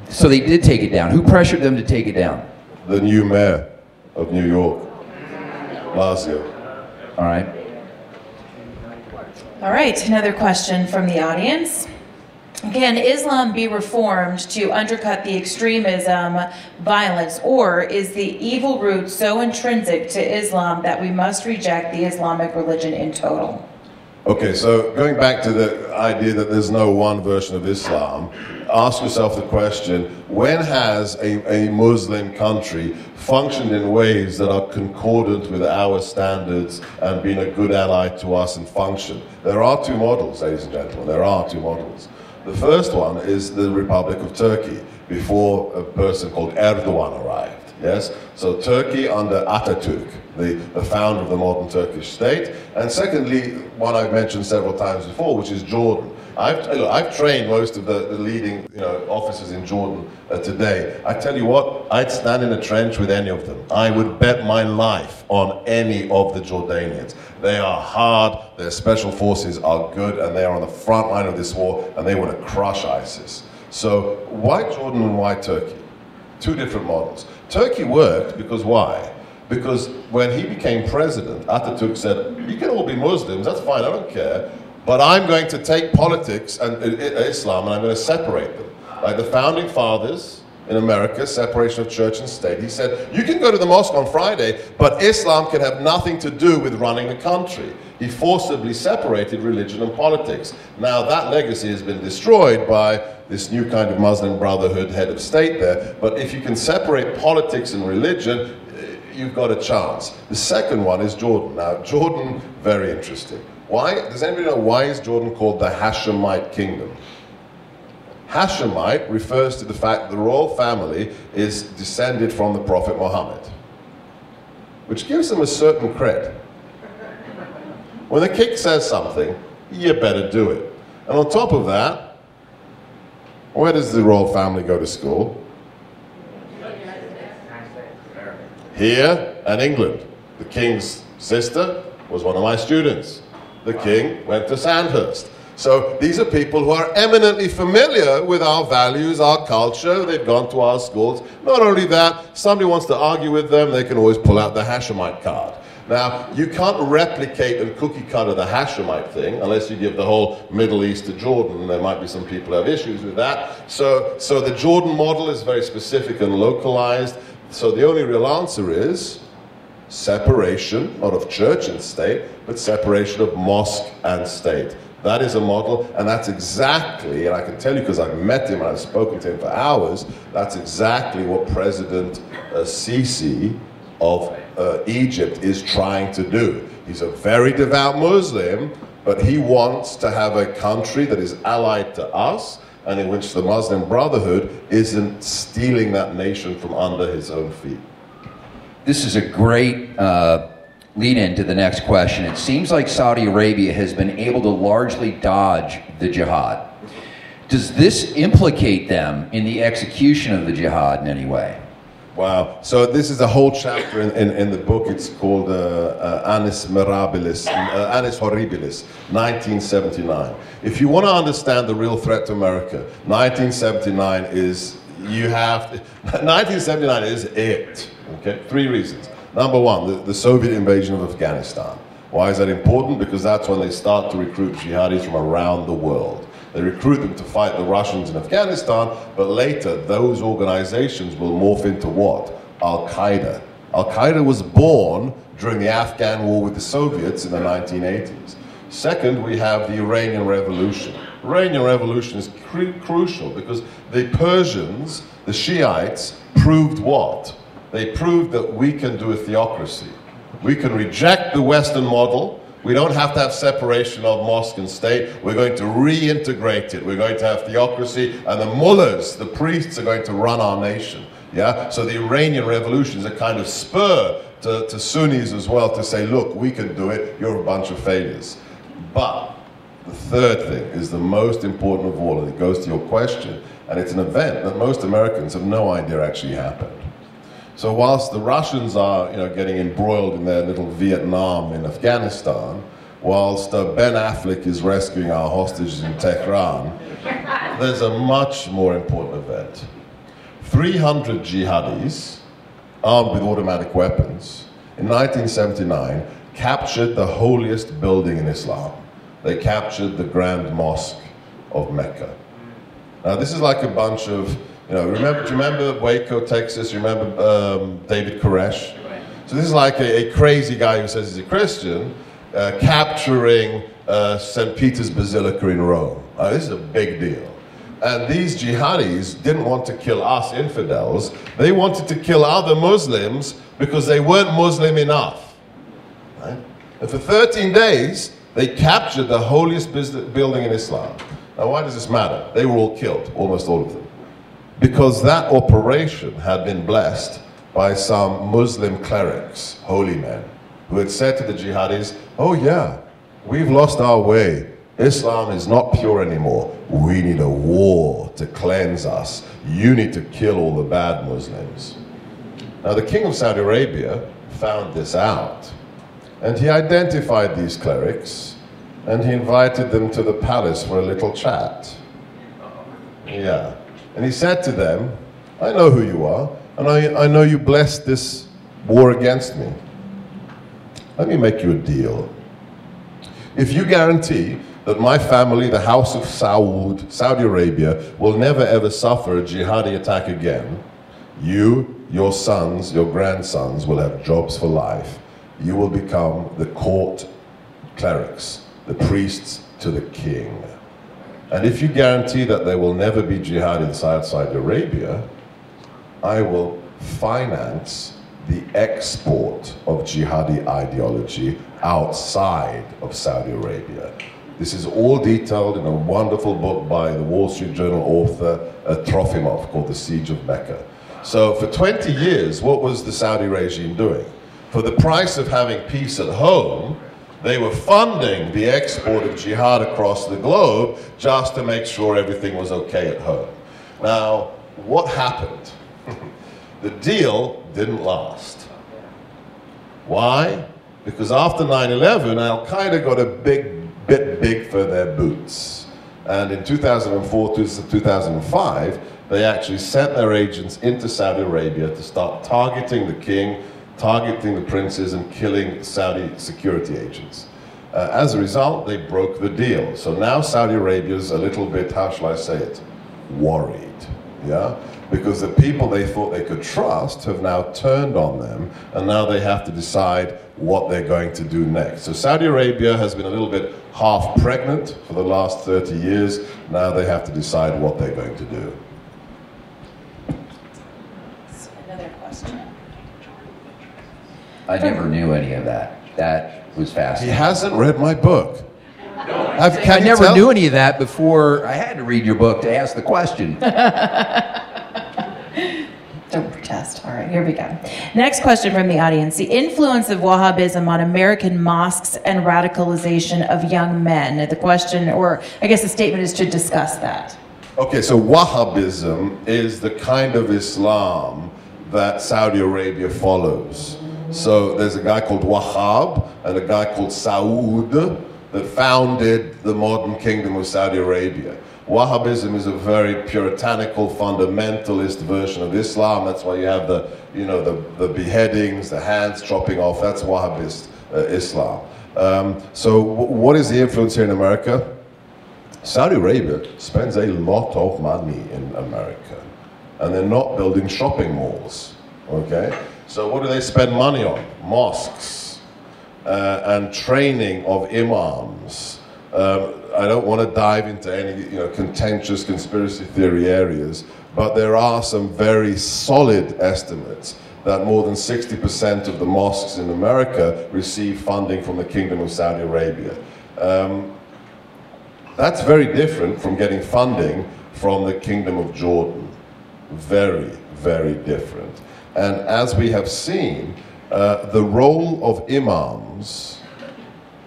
So they did take it down. Who pressured them to take it down? The new mayor of New York, Blasio. All right. All right, another question from the audience. Can Islam be reformed to undercut the extremism, violence, or is the evil root so intrinsic to Islam that we must reject the Islamic religion in total? Okay, so going back to the idea that there's no one version of Islam, ask yourself the question, when has a Muslim country functioned in ways that are concordant with our standards and been a good ally to us and function? There are 2 models, ladies and gentlemen, there are 2 models. The first one is the Republic of Turkey, before a person called Erdogan arrived. Yes? So Turkey under Atatürk, the founder of the modern Turkish state. And secondly, one I've mentioned several times before, which is Jordan. I've trained most of the leading officers in Jordan today. I tell you what, I'd stand in a trench with any of them. I would bet my life on any of the Jordanians. They are hard, their special forces are good, and they are on the front line of this war, and they want to crush ISIS. So why Jordan and why Turkey? Two different models. Turkey worked because why? Because when he became president, Atatürk said, you can all be Muslims, that's fine, I don't care, but I'm going to take politics and Islam and I'm going to separate them. Like the founding fathers in America, separation of church and state. He said, you can go to the mosque on Friday, but Islam can have nothing to do with running the country. He forcibly separated religion and politics. Now that legacy has been destroyed by this new kind of Muslim Brotherhood head of state there, but if you can separate politics and religion, you've got a chance. The second one is Jordan. Now Jordan, very interesting. Why? Does anybody know why is Jordan called the Hashemite kingdom? Hashemite refers to the fact that the royal family is descended from the Prophet Muhammad, which gives them a certain cred. When the king says something, you better do it. And on top of that, where does the royal family go to school? Here and England. The king's sister was one of my students. The king went to Sandhurst. So these are people who are eminently familiar with our values, our culture. They've gone to our schools. Not only that, somebody wants to argue with them, they can always pull out the Hashemite card. Now, you can't replicate and cookie cutter the Hashemite thing unless you give the whole Middle East to Jordan. There might be some people who have issues with that. So the Jordan model is very specific and localized. So the only real answer is separation, not of church and state, but separation of mosque and state. That is a model, and that's exactly, and I can tell you because I've met him and I've spoken to him for hours, that's exactly what President Sisi of Egypt is trying to do. He's a very devout Muslim, but he wants to have a country that is allied to us and in which the Muslim Brotherhood isn't stealing that nation from under his own feet. This is a great lead-in to the next question. It seems like Saudi Arabia has been able to largely dodge the jihad. Does this implicate them in the execution of the jihad in any way? Wow. So this is a whole chapter in the book. It's called Annus Mirabilis, Annus Horribilis, 1979. If you want to understand the real threat to America, 1979 is, 1979 is it. Okay? 3 reasons. Number one, the Soviet invasion of Afghanistan. Why is that important? Because that's when they start to recruit jihadis from around the world. They recruit them to fight the Russians in Afghanistan, but later those organizations will morph into what? Al-Qaeda. Al-Qaeda was born during the Afghan war with the Soviets in the 1980s. Second, we have the Iranian Revolution. The Iranian Revolution is crucial because the Persians, the Shiites, proved what? They proved that we can do a theocracy. We can reject the Western model. We don't have to have separation of mosque and state. We're going to reintegrate it. We're going to have theocracy, and the mullahs, the priests, are going to run our nation. Yeah? So the Iranian Revolution is a kind of spur to Sunnis as well to say, look, we can do it. You're a bunch of failures. But the third thing is the most important of all, and it goes to your question, and it's an event that most Americans have no idea actually happened. So whilst the Russians are, getting embroiled in their little Vietnam in Afghanistan, whilst Ben Affleck is rescuing our hostages in Tehran, there's a much more important event. 300 jihadis, armed with automatic weapons, in 1979, captured the holiest building in Islam. They captured the Grand Mosque of Mecca. Now this is like a bunch of, do you remember Waco, Texas? You remember David Koresh? So this is like a crazy guy who says he's a Christian capturing St. Peter's Basilica in Rome. This is a big deal. And these jihadis didn't want to kill us infidels. They wanted to kill other Muslims because they weren't Muslim enough. Right? And for 13 days, they captured the holiest building in Islam. Now, why does this matter? They were all killed, almost all of them. Because that operation had been blessed by some Muslim clerics, holy men, who had said to the jihadis, oh yeah, we've lost our way. Islam is not pure anymore. We need a war to cleanse us. You need to kill all the bad Muslims. Now, the king of Saudi Arabia found this out, and he identified these clerics, and he invited them to the palace for a little chat. Yeah. And he said to them, I know who you are, and I know you blessed this war against me. Let me make you a deal. If you guarantee that my family, the House of Saud, Saudi Arabia, will never ever suffer a jihadi attack again, you, your sons, your grandsons will have jobs for life. You will become the court clerics, the priests to the king. And if you guarantee that there will never be jihad inside Saudi Arabia, I will finance the export of jihadi ideology outside of Saudi Arabia. This is all detailed in a wonderful book by the Wall Street Journal author Trofimov called The Siege of Mecca. So for 20 years, what was the Saudi regime doing? For the price of having peace at home, they were funding the export of jihad across the globe just to make sure everything was okay at home. Now, what happened? The deal didn't last. Why? Because after 9/11, Al-Qaeda got a bit big for their boots. And in 2004 to 2005, they actually sent their agents into Saudi Arabia to start targeting the king, targeting the princes, and killing Saudi security agents. As a result, they broke the deal. So now Saudi Arabia's a little bit, how shall I say it, worried, yeah? Because the people they thought they could trust have now turned on them, and now they have to decide what they're going to do next. So Saudi Arabia has been a little bit half pregnant for the last 30 years. Now they have to decide what they're going to do. Another question. I never knew any of that. That was fascinating. He hasn't read my book. I never knew any of that before I had to read your book to ask the question. Don't protest. All right, here we go. Next question from the audience. The influence of Wahhabism on American mosques and radicalization of young men. The question, or I guess the statement is to discuss that. Okay, so Wahhabism is the kind of Islam that Saudi Arabia follows. So there's a guy called Wahhab and a guy called Saud that founded the modern kingdom of Saudi Arabia. Wahhabism is a very puritanical, fundamentalist version of Islam. That's why you have the beheadings, the hands chopping off. That's Wahhabist Islam. So what is the influence here in America? Saudi Arabia spends a lot of money in America, and they're not building shopping malls, okay? So what do they spend money on? Mosques and training of imams. I don't want to dive into any contentious conspiracy theory areas, but there are some very solid estimates that more than 60% of the mosques in America receive funding from the Kingdom of Saudi Arabia. That's very different from getting funding from the Kingdom of Jordan. Very, very different. And as we have seen, the role of imams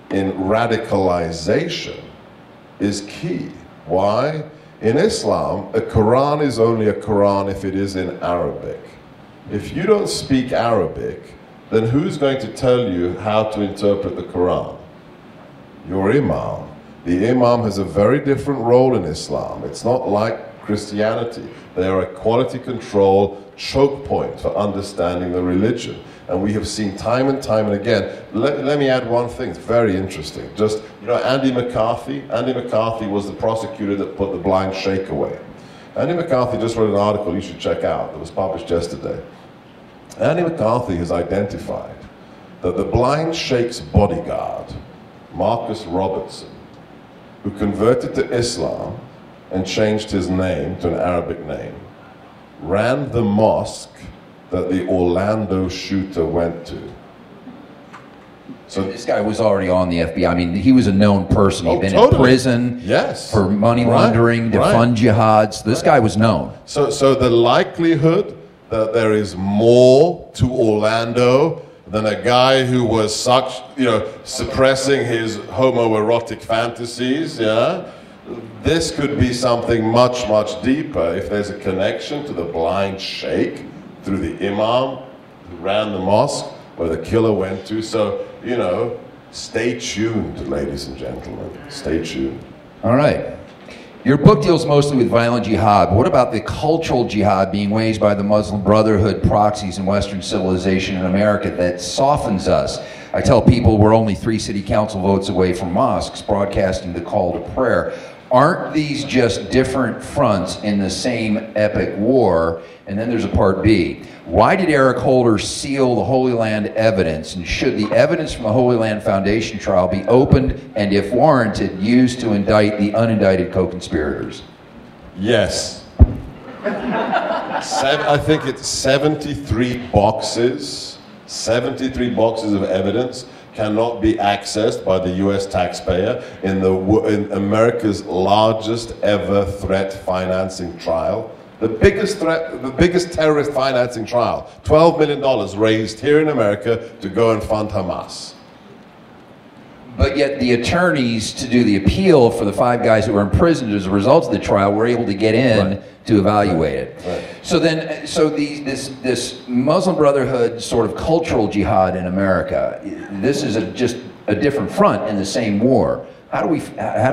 in radicalization is key. Why? In Islam, a Quran is only a Quran if it is in Arabic. If you don't speak Arabic, then who's going to tell you how to interpret the Quran? Your imam. The imam has a very different role in Islam. It's not like Christianity. They are a quality control choke point for understanding the religion. And we have seen time and time and again. Let me add one thing, it's very interesting. Just, Andy McCarthy was the prosecutor that put the blind sheikh away. Andy McCarthy just wrote an article you should check out that was published yesterday. Andy McCarthy has identified that the blind sheikh's bodyguard, Marcus Robertson, who converted to Islam and changed his name to an Arabic name, ran the mosque that the Orlando shooter went to. So this guy was already on the FBI. I mean, he was a known person. He'd been in prison for money laundering, to fund jihad. So this guy was known. So the likelihood that there is more to Orlando than a guy who was suppressing his homoerotic fantasies, this could be something much, much deeper if there's a connection to the blind sheikh through the imam who ran the mosque where the killer went to. So, stay tuned, ladies and gentlemen. Stay tuned. All right. Your book deals mostly with violent jihad, but what about the cultural jihad being waged by the Muslim Brotherhood proxies in Western civilization in America that softens us? I tell people we're only 3 city council votes away from mosques broadcasting the call to prayer. Aren't these just different fronts in the same epic war? And then there's a part B. Why did Eric Holder seal the Holy Land evidence? And should the evidence from the Holy Land Foundation trial be opened and, if warranted, used to indict the unindicted co-conspirators? Yes. I think it's 73 boxes. 73 boxes of evidence cannot be accessed by the US taxpayer in America's largest ever threat financing trial. The biggest terrorist financing trial. $12 million raised here in America to go and fund Hamas. But yet the attorneys to do the appeal for the 5 guys that were imprisoned as a result of the trial were able to get in to evaluate it. Right. So then, this Muslim Brotherhood sort of cultural jihad in America, this is just a different front in the same war. How do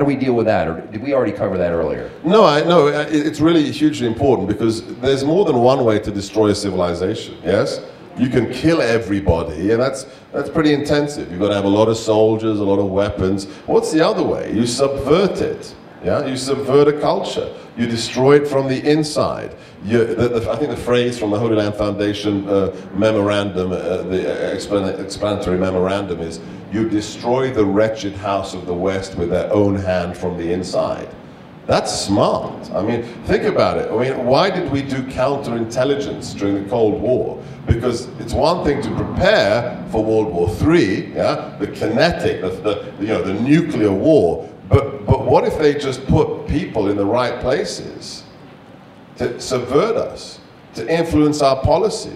we deal with that, or did we already cover that earlier? No, it's really hugely important because there's more than one way to destroy a civilization. Yes, you can kill everybody, and that's pretty intensive. You've got to have a lot of soldiers, a lot of weapons. What's the other way? You subvert it. Yeah, you subvert a culture. You destroy it from the inside. I think the phrase from the Holy Land Foundation memorandum, the explanatory memorandum is, you destroy the wretched house of the West with their own hand from the inside. That's smart. I mean, think about it. I mean, why did we do counterintelligence during the Cold War? Because it's one thing to prepare for World War III, the kinetic, the nuclear war. But what if they just put people in the right places to subvert us, to influence our policy,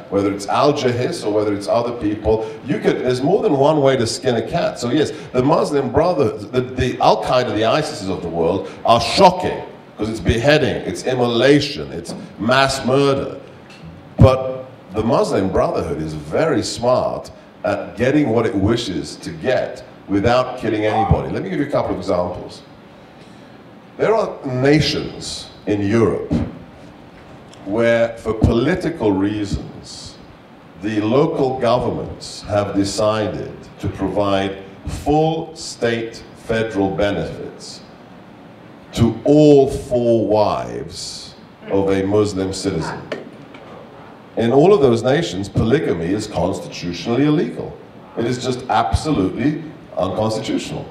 whether it's al-Jihad or whether it's other people? There's more than one way to skin a cat. So yes, the Muslim Brotherhood, the Al-Qaeda, the ISIS of the world are shocking because it's beheading, it's immolation, it's mass murder. But the Muslim Brotherhood is very smart at getting what it wishes to get without killing anybody. Let me give you a couple of examples. There are nations in Europe where, for political reasons, the local governments have decided to provide full state federal benefits to all 4 wives of a Muslim citizen. In all of those nations, polygamy is constitutionally illegal. It is just absolutely unconstitutional.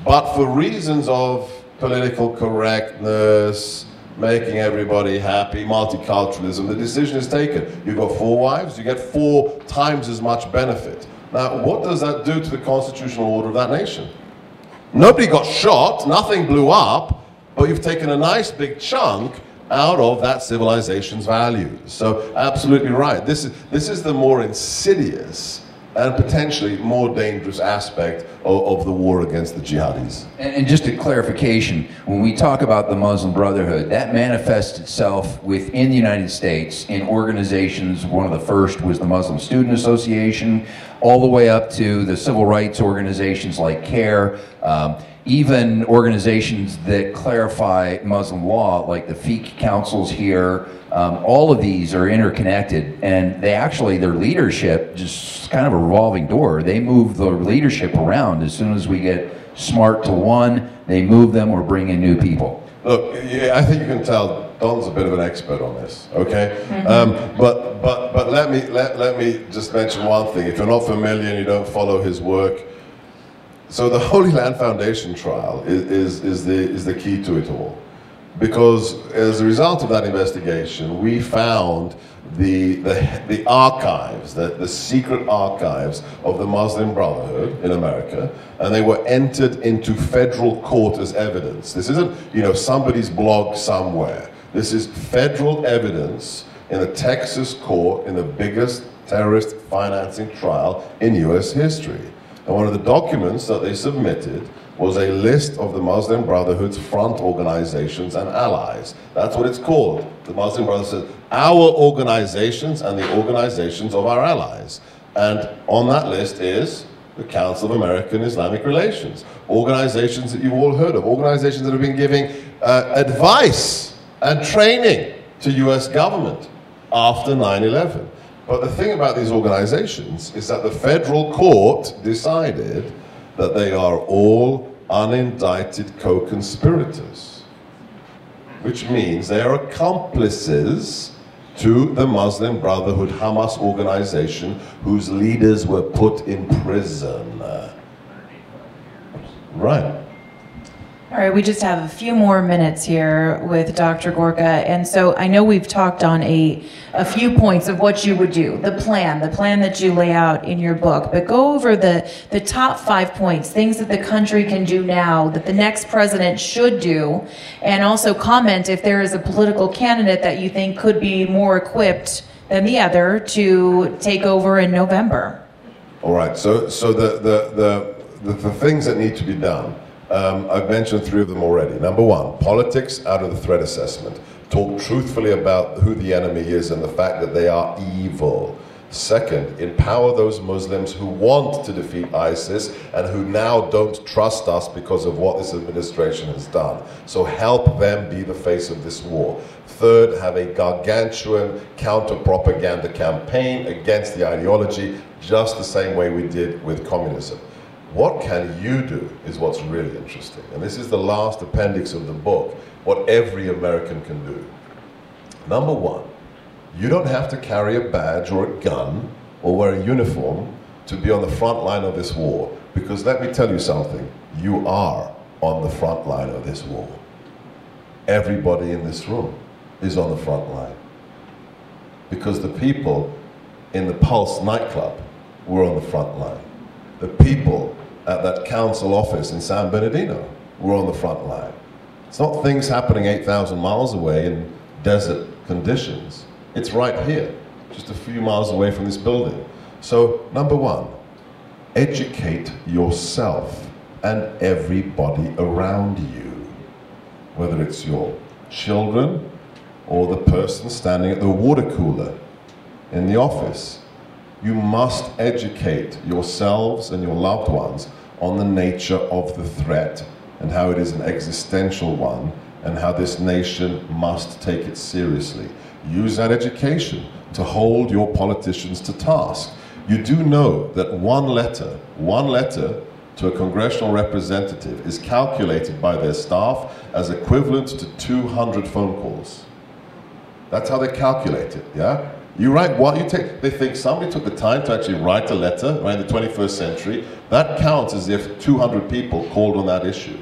But for reasons of political correctness, making everybody happy, multiculturalism, the decision is taken. You've got 4 wives, you get 4 times as much benefit. Now, what does that do to the constitutional order of that nation? Nobody got shot, nothing blew up, but you've taken a nice big chunk out of that civilization's values. So, absolutely right. This is the more insidious and potentially more dangerous aspect of the war against the jihadis. And just a clarification, when we talk about the Muslim Brotherhood, that manifests itself within the United States in organizations. One of the first was the Muslim Student Association, all the way up to the civil rights organizations like CARE, even organizations that clarify Muslim law, like the fiqh councils here. All of these are interconnected, and their leadership, just kind of a revolving door. They move the leadership around. As soon as we get smart to one, they move them or bring in new people. Look, I think you can tell Don's a bit of an expert on this, okay? But let me just mention one thing. If you're not familiar and you don't follow his work, so the Holy Land Foundation trial is the key to it all. because as a result of that investigation, we found the archives, the secret archives of the Muslim Brotherhood in America, and they were entered into federal court as evidence. This isn't, somebody's blog somewhere. This is federal evidence in a Texas court in the biggest terrorist financing trial in US history. And one of the documents that they submitted was a list of the Muslim Brotherhood's front organizations and allies. That's what it's called. The Muslim Brotherhood says, our organizations and the organizations of our allies. And on that list is the Council of American Islamic Relations, organizations that you've all heard of, organizations that have been giving advice and training to US government after 9/11. But the thing about these organizations is that the federal court decided that they are all unindicted co-conspirators, which means they are accomplices to the Muslim Brotherhood Hamas organization whose leaders were put in prison. Right. All right, we just have a few more minutes here with Dr. Gorka, and so I know we've talked on a few points of what you would do, the plan that you lay out in your book, but go over the top 5 points, things that the country can do now, that the next president should do, and also comment if there is a political candidate that you think could be more equipped than the other to take over in November. All right, so the things that need to be done, I've mentioned 3 of them already. Number 1, politics out of the threat assessment. Talk truthfully about who the enemy is and the fact that they are evil. Second, empower those Muslims who want to defeat ISIS and who now don't trust us because of what this administration has done. So help them be the face of this war. Third, have a gargantuan counter-propaganda campaign against the ideology, just the same way we did with communism. What can you do is what's really interesting. And this is the last appendix of the book, what every American can do. Number 1, you don't have to carry a badge or a gun or wear a uniform to be on the front line of this war. Because let me tell you something, you are on the front line of this war. Everybody in this room is on the front line. Because the people in the Pulse nightclub were on the front line. The people at that council office in San Bernardino were on the front line. It's not things happening 8,000 miles away in desert conditions. It's right here, just a few miles away from this building. So, number 1, educate yourself and everybody around you, whether it's your children or the person standing at the water cooler in the office. You must educate yourselves and your loved ones on the nature of the threat and how it is an existential one and how this nation must take it seriously. Use that education to hold your politicians to task. You do know that one letter to a congressional representative is calculated by their staff as equivalent to 200 phone calls. That's how they calculate it, yeah? You write what you take, they think somebody took the time to actually write a letter, right, in the 21st century. That counts as if 200 people called on that issue.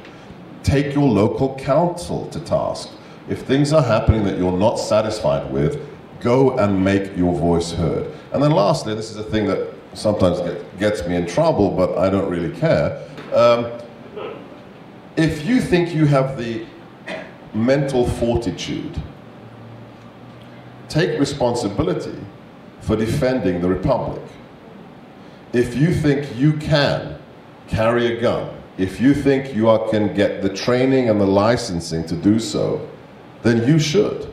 Take your local council to task. If things are happening that you're not satisfied with, go and make your voice heard. And then lastly, this is a thing that sometimes gets me in trouble, but I don't really care. If you think you have the mental fortitude, take responsibility for defending the Republic. If you think you can carry a gun, if you think you can get the training and the licensing to do so, then you should.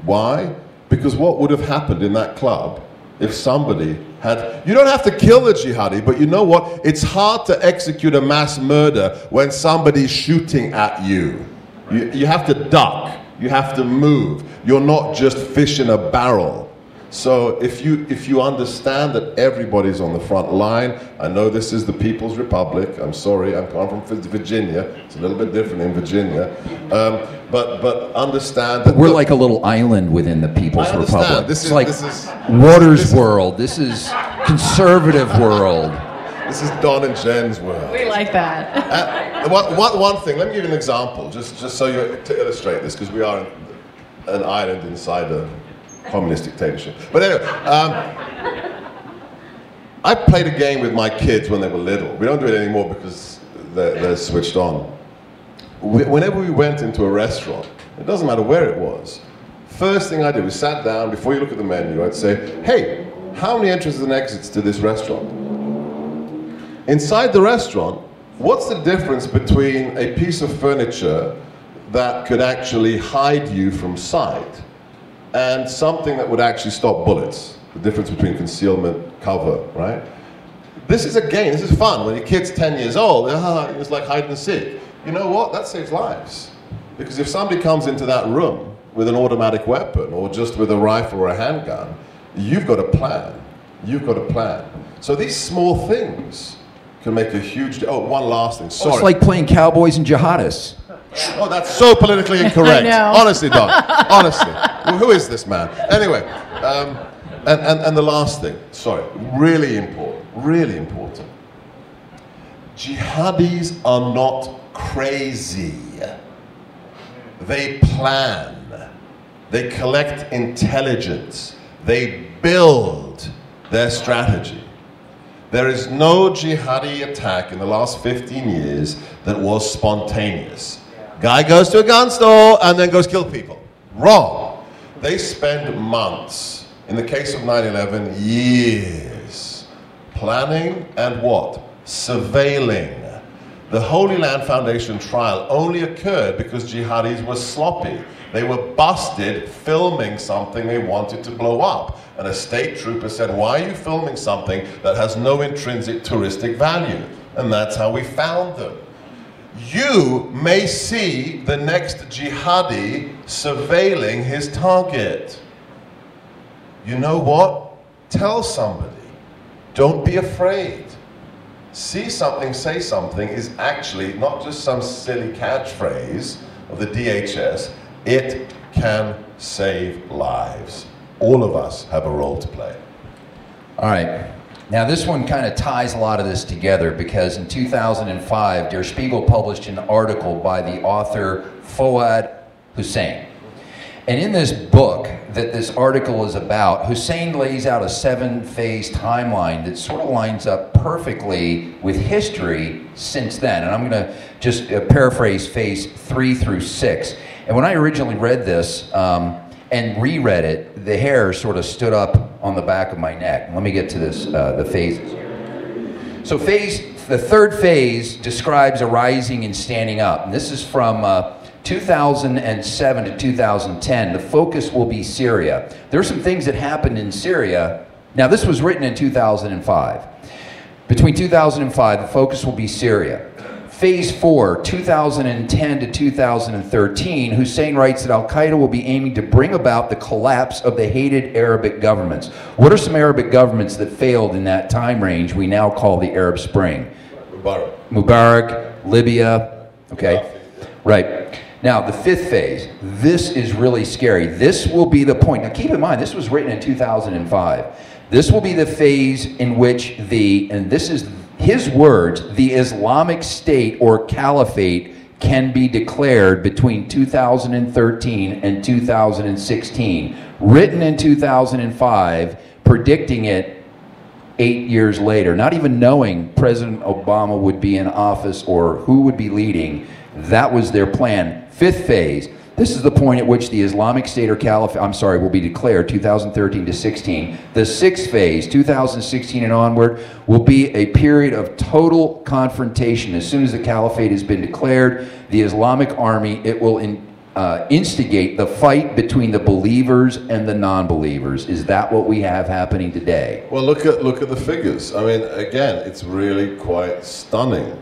Why? Because what would have happened in that club if somebody had... You don't have to kill the jihadi, but you know what? It's hard to execute a mass murder when somebody's shooting at you. You have to duck. You have to move. You're not just fish in a barrel. So if you understand that everybody's on the front line, I know this is the People's Republic. I'm sorry, I'm from Virginia. It's a little bit different in Virginia. But understand that... We're like a little island within the People's Republic. This is like this is Waters world. This is conservative world. This is Don and Jen's world. We like that. One thing, let me give you an example, just so to illustrate this, because we are an island inside a communist dictatorship. But anyway, I played a game with my kids when they were little. We don't do it anymore because they're switched on. Whenever we went into a restaurant, it doesn't matter where it was, first thing I did was sat down, before you look at the menu, I'd say, hey, how many entrances and exits to this restaurant? Inside the restaurant, what's the difference between a piece of furniture that could actually hide you from sight and something that would actually stop bullets? The difference between concealment, cover, right? This is a game, this is fun. When your kid's 10 years old, it's like hide and seek. You know what? That saves lives. Because if somebody comes into that room with an automatic weapon or just with a rifle or a handgun, you've got a plan. You've got a plan. So these small things can make a huge... Oh, one last thing, sorry. It's like playing cowboys and jihadists. Oh, that's so politically incorrect. I know. Honestly, Doc. Honestly. Well, who is this man? Anyway, and the last thing, sorry, really important. Jihadis are not crazy. They plan. They collect intelligence. They build their strategy. There is no jihadi attack in the last 15 years that was spontaneous. Guy goes to a gun store and then goes kill people. Wrong. They spend months, in the case of 9/11, years, planning and what? Surveilling. The Holy Land Foundation trial only occurred because jihadis were sloppy. They were busted filming something they wanted to blow up. And a state trooper said, why are you filming something that has no intrinsic touristic value? And that's how we found them. You may see the next jihadi surveilling his target. You know what? Tell somebody. Don't be afraid. See something, say something is actually not just some silly catchphrase of the DHS. It can save lives. All of us have a role to play. All right. Now this one kind of ties a lot of this together because in 2005, Der Spiegel published an article by the author Fouad Hussein. And in this book that this article is about, Hussein lays out a 7-phase timeline that sort of lines up perfectly with history since then. And I'm going to just paraphrase phase 3 through 6. And when I originally read this and reread it, the hair sort of stood up on the back of my neck. Let me get to this, the phases here. So the third phase describes a rising and standing up. And this is from 2007 to 2010. The focus will be Syria. There are some things that happened in Syria. Now, this was written in 2005. Between 2005, the focus will be Syria. Phase 4, 2010 to 2013, Hussein writes that Al-Qaeda will be aiming to bring about the collapse of the hated Arabic governments. What are some Arabic governments that failed in that time range we now call the Arab Spring? Mubarak, Libya, okay? Right. Now, the 5th phase, this is really scary. This will be the point. Now, keep in mind, this was written in 2005. This will be the phase in which and this is his words, the Islamic State or Caliphate can be declared between 2013 and 2016. Written in 2005, predicting it 8 years later. Not even knowing President Obama would be in office or who would be leading. That was their plan. 5th phase. This is the point at which the Islamic State or Caliphate, will be declared 2013 to 16. The 6th phase, 2016 and onward, will be a period of total confrontation. As soon as the Caliphate has been declared, the Islamic army, it will instigate the fight between the believers and the non-believers. Is that what we have happening today? Well, look at the figures. I mean, again, it's really quite stunning.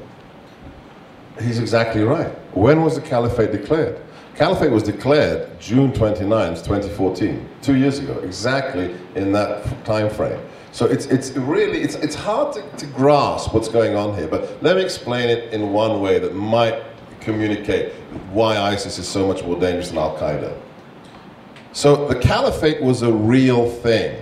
He's exactly right. When was the Caliphate declared? Caliphate was declared June 29, 2014, 2 years ago, exactly in that time frame. So it's really hard to grasp what's going on here, but let me explain it in one way that might communicate why ISIS is so much more dangerous than Al-Qaeda. So the Caliphate was a real thing.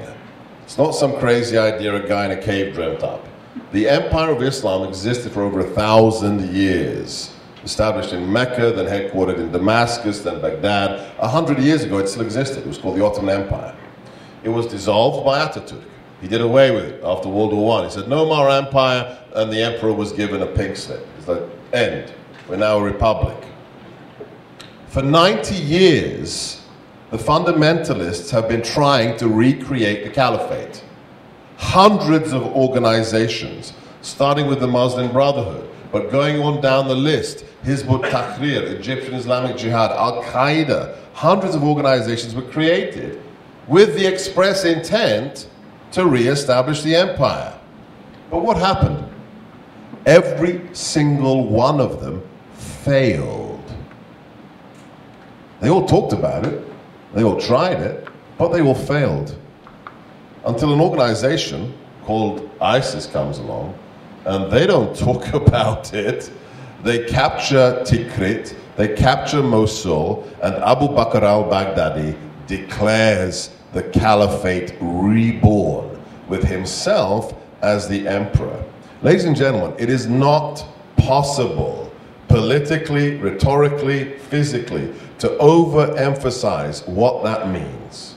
It's not some crazy idea a guy in a cave dreamt up. The Empire of Islam existed for over 1,000 years. Established in Mecca, then headquartered in Damascus, then Baghdad. 100 years ago, it still existed. It was called the Ottoman Empire. It was dissolved by Ataturk. He did away with it after World War I. He said, no more empire, and the emperor was given a pink slip. It's like, end. We're now a republic. For 90 years, the fundamentalists have been trying to recreate the caliphate. Hundreds of organizations, starting with the Muslim Brotherhood, but going on down the list, Hizb ut-Tahrir, Egyptian Islamic Jihad, Al-Qaeda, hundreds of organizations were created with the express intent to re-establish the empire. But what happened? Every single one of them failed. They all talked about it, they all tried it, but they all failed. Until an organization called ISIS comes along, and they don't talk about it. They capture Tikrit, they capture Mosul, and Abu Bakr al-Baghdadi declares the caliphate reborn with himself as the emperor. Ladies and gentlemen, it is not possible politically, rhetorically, physically to overemphasize what that means.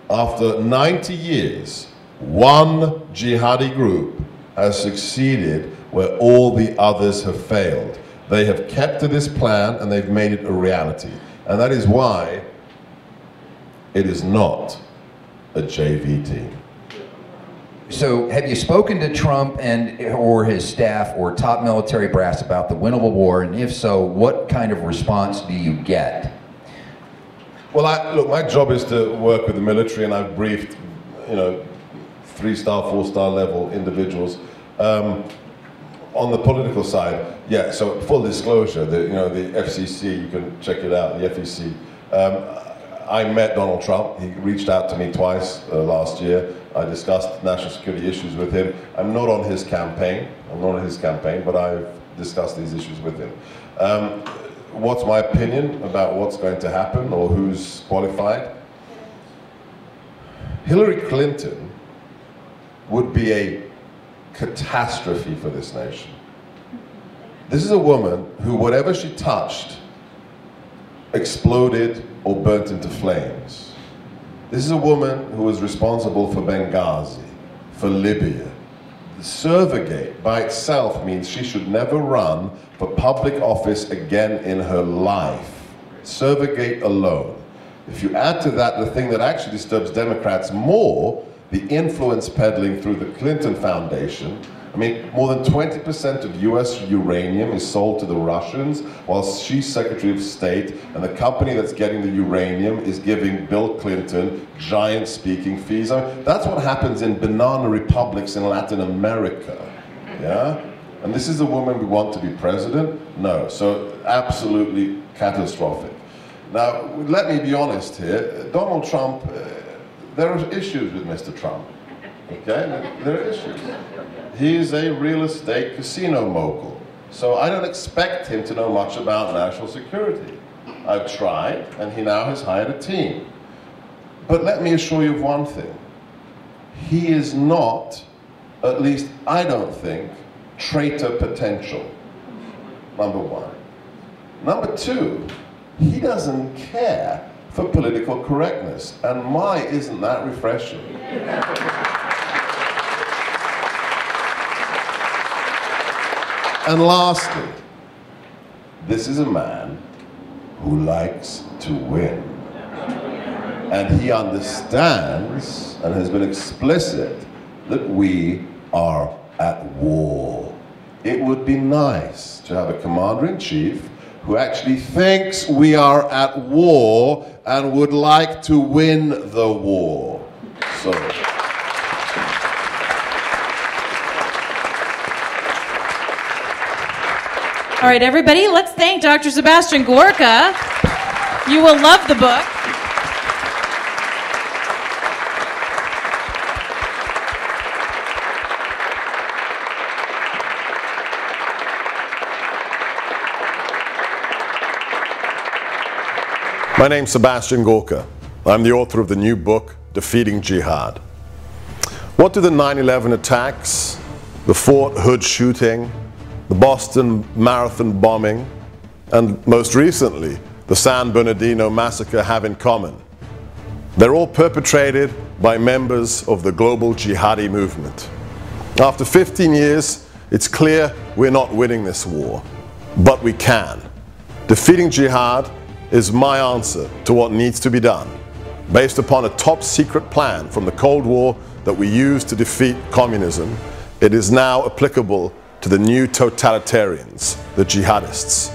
After 90 years, one jihadi group has succeeded where all the others have failed. They have kept to this plan and they've made it a reality. And that is why it is not a JV team. So have you spoken to Trump or his staff or top military brass about the Winnable War? And if so, what kind of response do you get? Well, look, my job is to work with the military, and I've briefed, 3-star, 4-star level individuals. On the political side, yeah, so full disclosure, the FCC, you can check it out, the FEC. I met Donald Trump. He reached out to me twice last year. I discussed national security issues with him. I'm not on his campaign. But I've discussed these issues with him. What's my opinion about what's going to happen or who's qualified? Hillary Clinton would be a catastrophe for this nation. This is a woman who, whatever she touched, exploded or burnt into flames. This is a woman who was responsible for Benghazi, for Libya. The Servergate by itself means she should never run for public office again in her life. Servergate alone. If you add to that the thing that actually disturbs Democrats more, the influence peddling through the Clinton Foundation. I mean, more than 20% of US uranium is sold to the Russians, while she's Secretary of State, and the company that's getting the uranium is giving Bill Clinton giant speaking fees. I mean, that's what happens in banana republics in Latin America, yeah? And this is the woman we want to be president? No, so absolutely catastrophic. Now, let me be honest here, Donald Trump, there are issues with Mr. Trump, okay? There are issues. He is a real estate casino mogul, so I don't expect him to know much about national security. I've tried, and he now has hired a team. But let me assure you of one thing. He is not, at least I don't think, traitor potential, number one. Number two, he doesn't care for political correctness, and my, isn't that refreshing? And lastly, this is a man who likes to win. And he understands and has been explicit that we are at war. It would be nice to have a commander-in-chief who actually thinks we are at war and would like to win the war. So. All right, everybody, let's thank Dr. Sebastian Gorka. You will love the book. My name's Sebastian Gorka. I'm the author of the new book, Defeating Jihad. What do the 9/11 attacks the Fort Hood shooting, the Boston Marathon bombing, and most recently, the San Bernardino massacre have in common. They're all perpetrated by members of the global jihadi movement. After 15 years, it's clear we're not winning this war, but we can. Defeating jihad is my answer to what needs to be done, based upon a top-secret plan from the Cold War that we used to defeat communism. It is now applicable to the new totalitarians, the jihadists.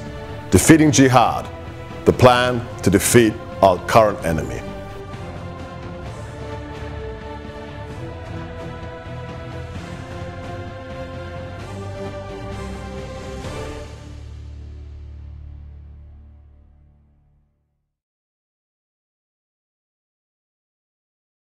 Defeating jihad, the plan to defeat our current enemy.